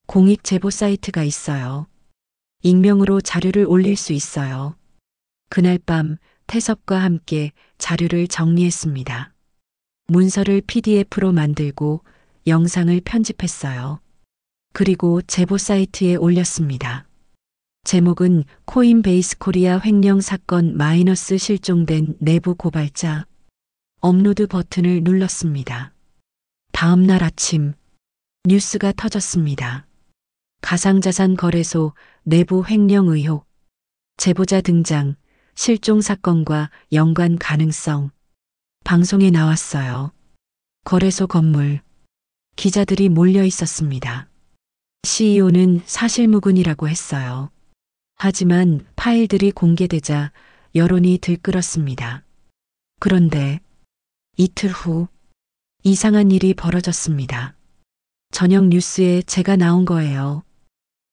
공익 제보 사이트가 있어요. 익명으로 자료를 올릴 수 있어요. 그날 밤 태섭과 함께 자료를 정리했습니다. 문서를 PDF로 만들고 영상을 편집했어요. 그리고 제보 사이트에 올렸습니다. 제목은 코인베이스 코리아 횡령 사건 마이너스 실종된 내부 고발자. 업로드 버튼을 눌렀습니다. 다음 날 아침 뉴스가 터졌습니다. 가상자산 거래소 내부 횡령 의혹. 제보자 등장. 실종 사건과 연관 가능성. 방송에 나왔어요. 거래소 건물. 기자들이 몰려 있었습니다. CEO는 사실무근이라고 했어요. 하지만 파일들이 공개되자 여론이 들끓었습니다. 그런데 이틀 후 이상한 일이 벌어졌습니다. 저녁 뉴스에 제가 나온 거예요.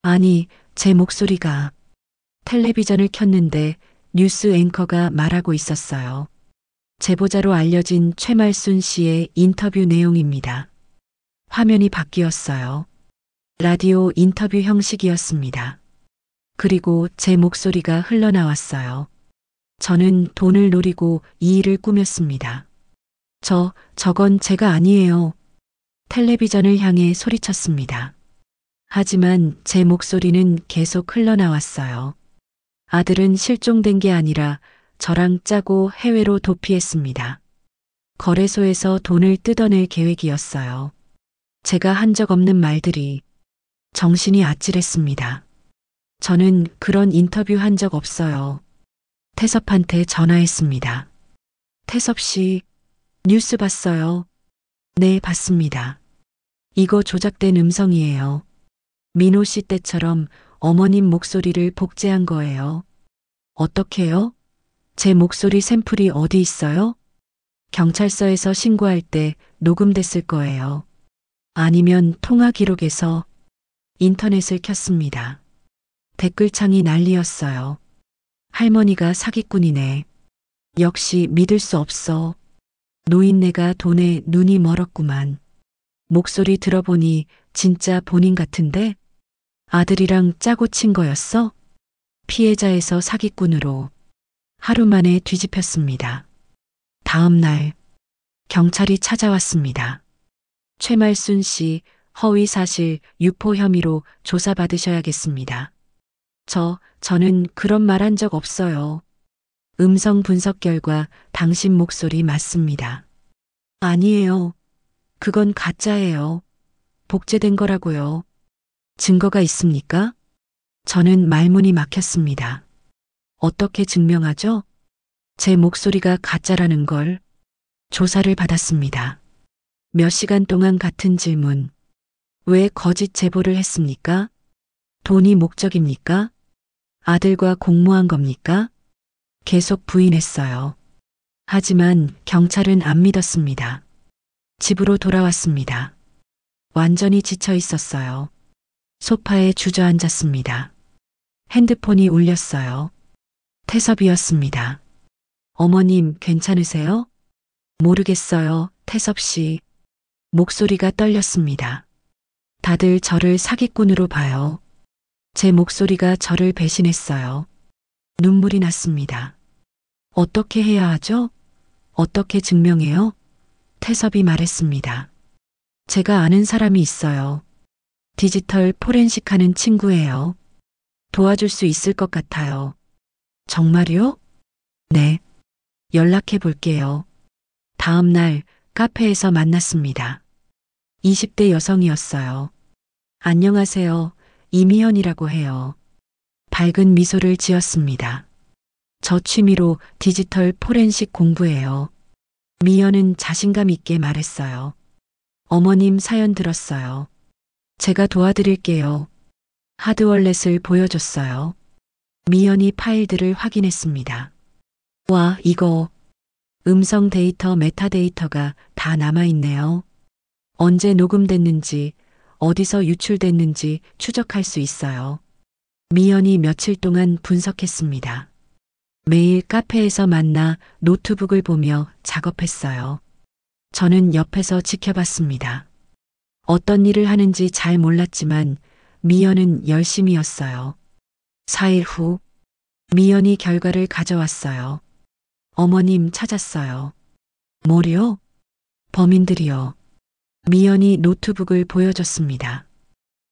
아니, 제 목소리가. 텔레비전을 켰는데 뉴스 앵커가 말하고 있었어요. 제보자로 알려진 최말순 씨의 인터뷰 내용입니다. 화면이 바뀌었어요. 라디오 인터뷰 형식이었습니다. 그리고 제 목소리가 흘러나왔어요. 저는 돈을 노리고 이 일을 꾸몄습니다. 저건 제가 아니에요. 텔레비전을 향해 소리쳤습니다. 하지만 제 목소리는 계속 흘러나왔어요. 아들은 실종된 게 아니라 저랑 짜고 해외로 도피했습니다. 거래소에서 돈을 뜯어낼 계획이었어요. 제가 한 적 없는 말들이. 정신이 아찔했습니다. 저는 그런 인터뷰 한 적 없어요. 태섭한테 전화했습니다. 태섭 씨, 뉴스 봤어요? 네, 봤습니다. 이거 조작된 음성이에요. 민호 씨 때처럼 어머님 목소리를 복제한 거예요. 어떻게요? 제 목소리 샘플이 어디 있어요? 경찰서에서 신고할 때 녹음됐을 거예요. 아니면 통화 기록에서. 인터넷을 켰습니다. 댓글창이 난리였어요. 할머니가 사기꾼이네. 역시 믿을 수 없어. 노인네가 돈에 눈이 멀었구만. 목소리 들어보니 진짜 본인 같은데? 아들이랑 짜고 친 거였어? 피해자에서 사기꾼으로. 하루 만에 뒤집혔습니다. 다음 날 경찰이 찾아왔습니다. 최말순 씨 허위 사실 유포 혐의로 조사받으셔야겠습니다. 저는 그런 말 한 적 없어요. 음성 분석 결과 당신 목소리 맞습니다. 아니에요. 그건 가짜예요. 복제된 거라고요. 증거가 있습니까? 저는 말문이 막혔습니다. 어떻게 증명하죠? 제 목소리가 가짜라는 걸. 조사를 받았습니다. 몇 시간 동안 같은 질문. 왜 거짓 제보를 했습니까? 돈이 목적입니까? 아들과 공모한 겁니까? 계속 부인했어요. 하지만 경찰은 안 믿었습니다. 집으로 돌아왔습니다. 완전히 지쳐 있었어요. 소파에 주저앉았습니다. 핸드폰이 울렸어요. 태섭이었습니다. 어머님, 괜찮으세요? 모르겠어요, 태섭 씨. 목소리가 떨렸습니다. 다들 저를 사기꾼으로 봐요. 제 목소리가 저를 배신했어요. 눈물이 났습니다. 어떻게 해야 하죠? 어떻게 증명해요? 태섭이 말했습니다. 제가 아는 사람이 있어요. 디지털 포렌식 하는 친구예요. 도와줄 수 있을 것 같아요. 정말요? 네. 연락해 볼게요. 다음 날 카페에서 만났습니다. 20대 여성이었어요. 안녕하세요. 이미현이라고 해요. 밝은 미소를 지었습니다. 저 취미로 디지털 포렌식 공부해요. 미연은 자신감 있게 말했어요. 어머님 사연 들었어요. 제가 도와드릴게요. 하드월렛을 보여줬어요. 미연이 파일들을 확인했습니다. 와, 이거 음성 데이터, 메타데이터가 다 남아있네요. 언제 녹음됐는지, 어디서 유출됐는지 추적할 수 있어요. 미연이 며칠 동안 분석했습니다. 매일 카페에서 만나 노트북을 보며 작업했어요. 저는 옆에서 지켜봤습니다. 어떤 일을 하는지 잘 몰랐지만 미연은 열심이었어요. 4일 후 미연이 결과를 가져왔어요. 어머님 찾았어요. 뭐요? 범인들이요. 미연이 노트북을 보여줬습니다.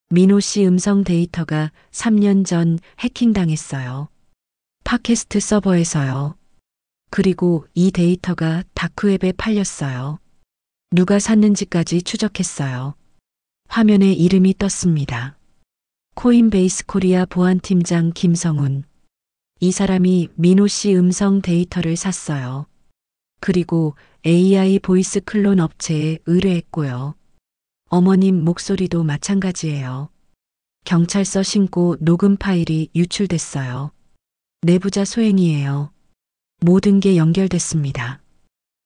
민호 씨 음성 데이터가 3년 전 해킹당했어요. 팟캐스트 서버에서요. 그리고 이 데이터가 다크웹에 팔렸어요. 누가 샀는지까지 추적했어요. 화면에 이름이 떴습니다. 코인베이스 코리아 보안팀장 김성훈. 이 사람이 민호 씨 음성 데이터를 샀어요. 그리고 AI 보이스 클론 업체에 의뢰했고요. 어머님 목소리도 마찬가지예요. 경찰서 신고 녹음 파일이 유출됐어요. 내부자 소행이에요. 모든 게 연결됐습니다.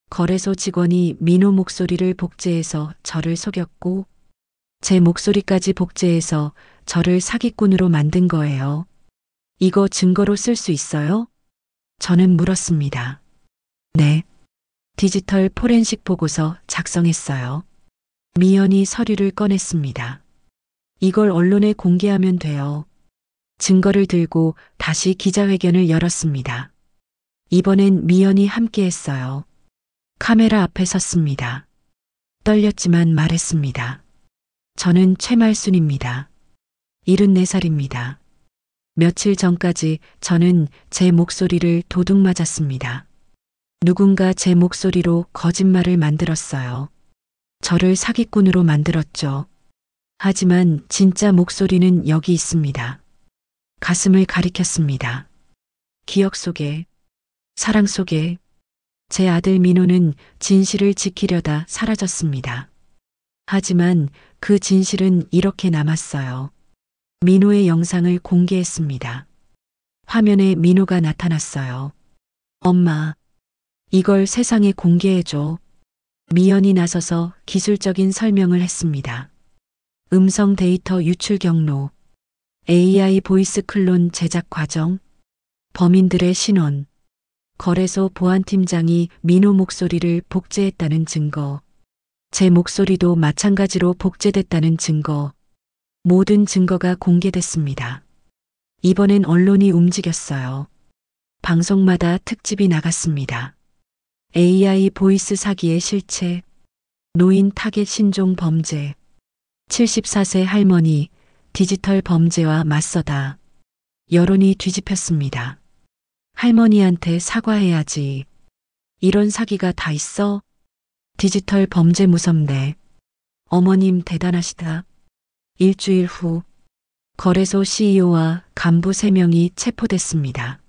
거래소 직원이 민호 목소리를 복제해서 저를 속였고 제 목소리까지 복제해서 저를 사기꾼으로 만든 거예요. 이거 증거로 쓸 수 있어요? 저는 물었습니다. 네. 디지털 포렌식 보고서 작성했어요. 미연이 서류를 꺼냈습니다. 이걸 언론에 공개하면 돼요. 증거를 들고 다시 기자회견을 열었습니다. 이번엔 미연이 함께했어요. 카메라 앞에 섰습니다. 떨렸지만 말했습니다. 저는 최말순입니다. 74살입니다. 며칠 전까지 저는 제 목소리를 도둑 맞았습니다. 누군가 제 목소리로 거짓말을 만들었어요. 저를 사기꾼으로 만들었죠. 하지만 진짜 목소리는 여기 있습니다. 가슴을 가리켰습니다. 기억 속에, 사랑 속에 제 아들 민호는 진실을 지키려다 사라졌습니다. 하지만 그 진실은 이렇게 남았어요. 민호의 영상을 공개했습니다. 화면에 민호가 나타났어요. 엄마, 이걸 세상에 공개해줘. 미연이 나서서 기술적인 설명을 했습니다. 음성 데이터 유출 경로, AI 보이스 클론 제작 과정, 범인들의 신원, 거래소 보안팀장이 민호 목소리를 복제했다는 증거, 제 목소리도 마찬가지로 복제됐다는 증거, 모든 증거가 공개됐습니다. 이번엔 언론이 움직였어요. 방송마다 특집이 나갔습니다. AI 보이스 사기의 실체, 노인 타겟 신종 범죄, 74세 할머니 디지털 범죄와 맞서다. 여론이 뒤집혔습니다. 할머니한테 사과해야지. 이런 사기가 다 있어? 디지털 범죄 무섭네. 어머님 대단하시다. 일주일 후 거래소 CEO와 간부 3명이 체포됐습니다.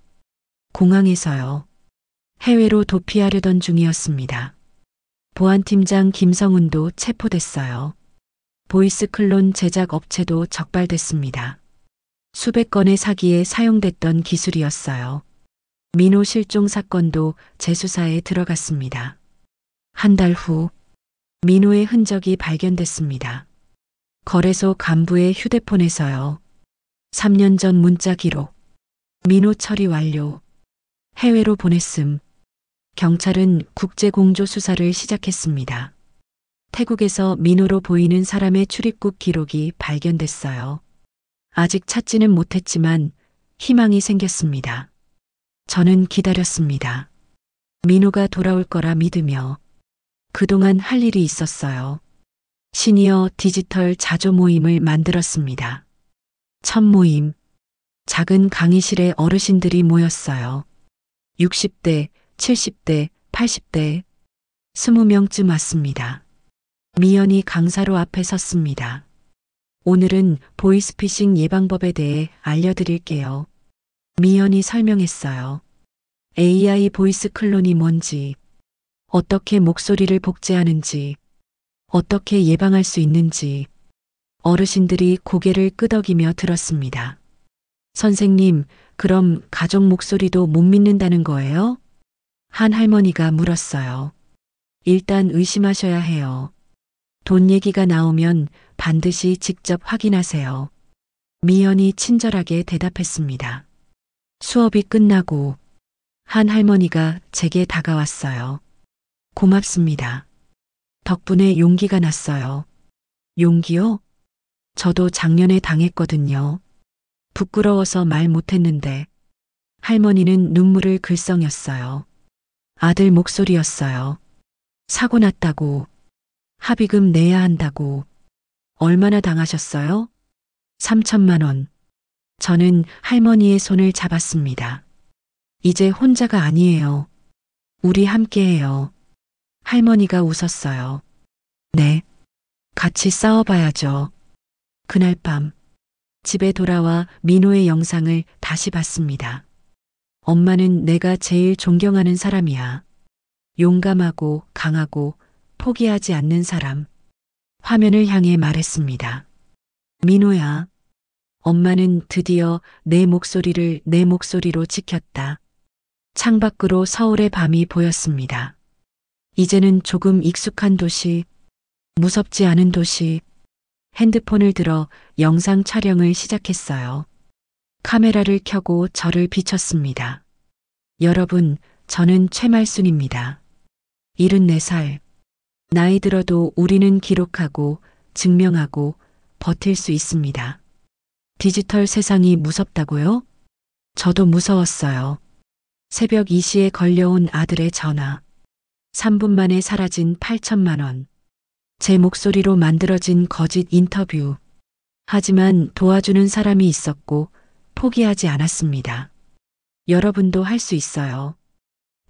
공항에서요. 해외로 도피하려던 중이었습니다. 보안팀장 김성훈도 체포됐어요. 보이스 클론 제작 업체도 적발됐습니다. 수백 건의 사기에 사용됐던 기술이었어요. 민호 실종 사건도 재수사에 들어갔습니다. 한 달 후 민호의 흔적이 발견됐습니다. 거래소 간부의 휴대폰에서요. 3년 전 문자 기록. 민호 처리 완료. 해외로 보냈음. 경찰은 국제공조 수사를 시작했습니다. 태국에서 민호로 보이는 사람의 출입국 기록이 발견됐어요. 아직 찾지는 못했지만 희망이 생겼습니다. 저는 기다렸습니다. 민호가 돌아올 거라 믿으며 그동안 할 일이 있었어요. 시니어 디지털 자조 모임을 만들었습니다. 첫 모임. 작은 강의실에 어르신들이 모였어요. 60대, 70대, 80대, 20명쯤 왔습니다. 미연이 강사로 앞에 섰습니다. 오늘은 보이스피싱 예방법에 대해 알려드릴게요. 미연이 설명했어요. AI 보이스 클론이 뭔지, 어떻게 목소리를 복제하는지, 어떻게 예방할 수 있는지 어르신들이 고개를 끄덕이며 들었습니다. 선생님, 그럼 가족 목소리도 못 믿는다는 거예요? 한 할머니가 물었어요. 일단 의심하셔야 해요. 돈 얘기가 나오면 반드시 직접 확인하세요. 미연이 친절하게 대답했습니다. 수업이 끝나고 한 할머니가 제게 다가왔어요. 고맙습니다. 덕분에 용기가 났어요. 용기요? 저도 작년에 당했거든요. 부끄러워서 말 못했는데 할머니는 눈물을 글썽였어요. 아들 목소리였어요. 사고 났다고. 합의금 내야 한다고. 얼마나 당하셨어요? 3천만 원. 저는 할머니의 손을 잡았습니다. 이제 혼자가 아니에요. 우리 함께해요. 할머니가 웃었어요. 네. 같이 싸워봐야죠. 그날 밤 집에 돌아와 민호의 영상을 다시 봤습니다. 엄마는 내가 제일 존경하는 사람이야. 용감하고 강하고 포기하지 않는 사람. 화면을 향해 말했습니다. 민호야. 엄마는 드디어 내 목소리를 내 목소리로 지켰다. 창밖으로 서울의 밤이 보였습니다. 이제는 조금 익숙한 도시, 무섭지 않은 도시. 핸드폰을 들어 영상 촬영을 시작했어요. 카메라를 켜고 저를 비췄습니다. 여러분, 저는 최말순입니다. 74살. 나이 들어도 우리는 기록하고 증명하고 버틸 수 있습니다. 디지털 세상이 무섭다고요? 저도 무서웠어요. 새벽 2시에 걸려온 아들의 전화. 3분 만에 사라진 8천만 원. 제 목소리로 만들어진 거짓 인터뷰. 하지만 도와주는 사람이 있었고 포기하지 않았습니다. 여러분도 할 수 있어요.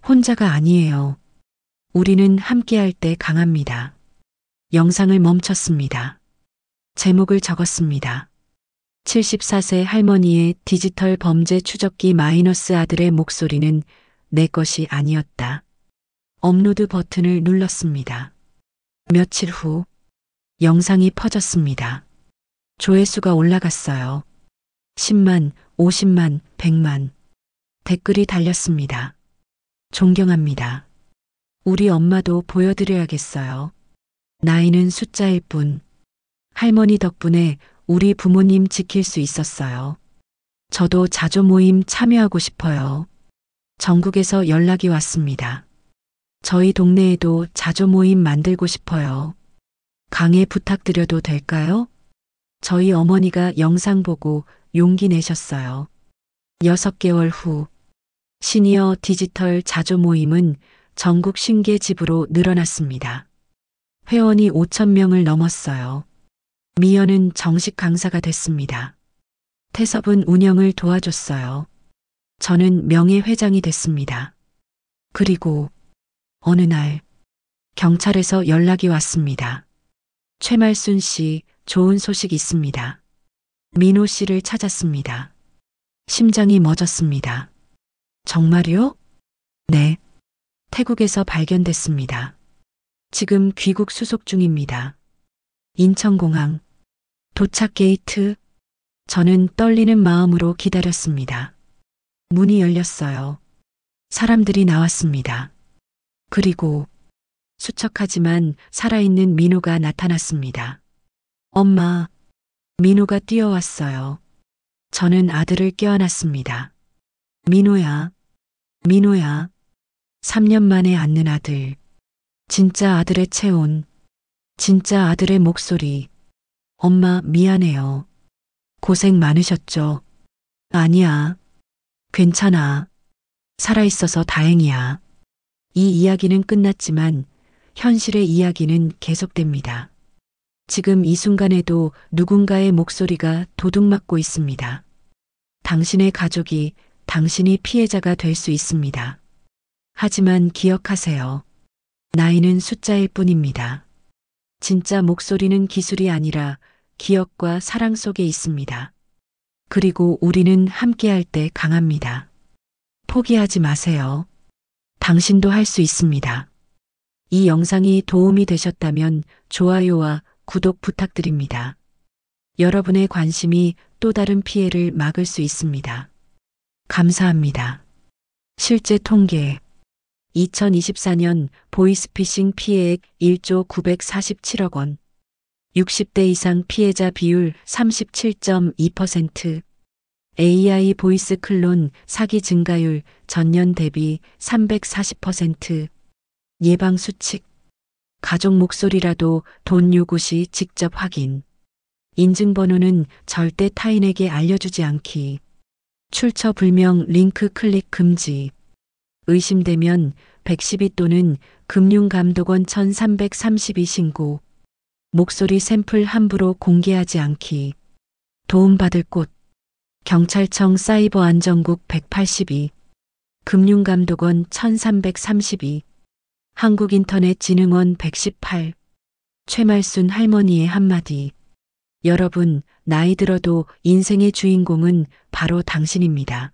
혼자가 아니에요. 우리는 함께할 때 강합니다. 영상을 멈췄습니다. 제목을 적었습니다. 74세 할머니의 디지털 범죄 추적기 마이너스 아들의 목소리는 내 것이 아니었다. 업로드 버튼을 눌렀습니다. 며칠 후 영상이 퍼졌습니다. 조회수가 올라갔어요. 10만, 50만, 100만. 댓글이 달렸습니다. 존경합니다. 우리 엄마도 보여드려야겠어요. 나이는 숫자일 뿐. 할머니 덕분에 우리 부모님 지킬 수 있었어요. 저도 자조 모임 참여하고 싶어요. 전국에서 연락이 왔습니다. 저희 동네에도 자조 모임 만들고 싶어요. 강의 부탁드려도 될까요? 저희 어머니가 영상 보고 용기 내셨어요. 6개월 후 시니어 디지털 자조 모임은 전국 신계 집으로 늘어났습니다. 회원이 5,000명을 넘었어요. 미연은 정식 강사가 됐습니다. 태섭은 운영을 도와줬어요. 저는 명예회장이 됐습니다. 그리고 어느 날 경찰에서 연락이 왔습니다. 최말순 씨, 좋은 소식 있습니다. 민호 씨를 찾았습니다. 심장이 멎었습니다. 정말요? 네. 태국에서 발견됐습니다. 지금 귀국 수속 중입니다. 인천공항 도착 게이트. 저는 떨리는 마음으로 기다렸습니다. 문이 열렸어요. 사람들이 나왔습니다. 그리고 수척하지만 살아있는 민호가 나타났습니다. 엄마, 민호가 뛰어왔어요. 저는 아들을 껴안았습니다. 민호야, 민호야. 3년 만에 안는 아들. 진짜 아들의 체온. 진짜 아들의 목소리. 엄마, 미안해요. 고생 많으셨죠? 아니야. 괜찮아. 살아있어서 다행이야. 이 이야기는 끝났지만 현실의 이야기는 계속됩니다. 지금 이 순간에도 누군가의 목소리가 도둑맞고 있습니다. 당신의 가족이 당신이 피해자가 될 수 있습니다. 하지만 기억하세요. 나이는 숫자일 뿐입니다. 진짜 목소리는 기술이 아니라 기억과 사랑 속에 있습니다. 그리고 우리는 함께할 때 강합니다. 포기하지 마세요. 당신도 할 수 있습니다. 이 영상이 도움이 되셨다면 좋아요와 구독 부탁드립니다. 여러분의 관심이 또 다른 피해를 막을 수 있습니다. 감사합니다. 실제 통계 2024년 보이스피싱 피해액 1조 947억 원 60대 이상 피해자 비율 37.2% AI 보이스 클론 사기 증가율 전년 대비 340% 예방 수칙 가족 목소리라도 돈 요구 시 직접 확인 인증번호는 절대 타인에게 알려주지 않기 출처 불명 링크 클릭 금지 의심되면 112 또는 금융감독원 1332 신고 목소리 샘플 함부로 공개하지 않기 도움받을 곳 경찰청 사이버안전국 182 금융감독원 1332 한국인터넷진흥원 118 최말순 할머니의 한마디 여러분, 나이 들어도 인생의 주인공은 바로 당신입니다.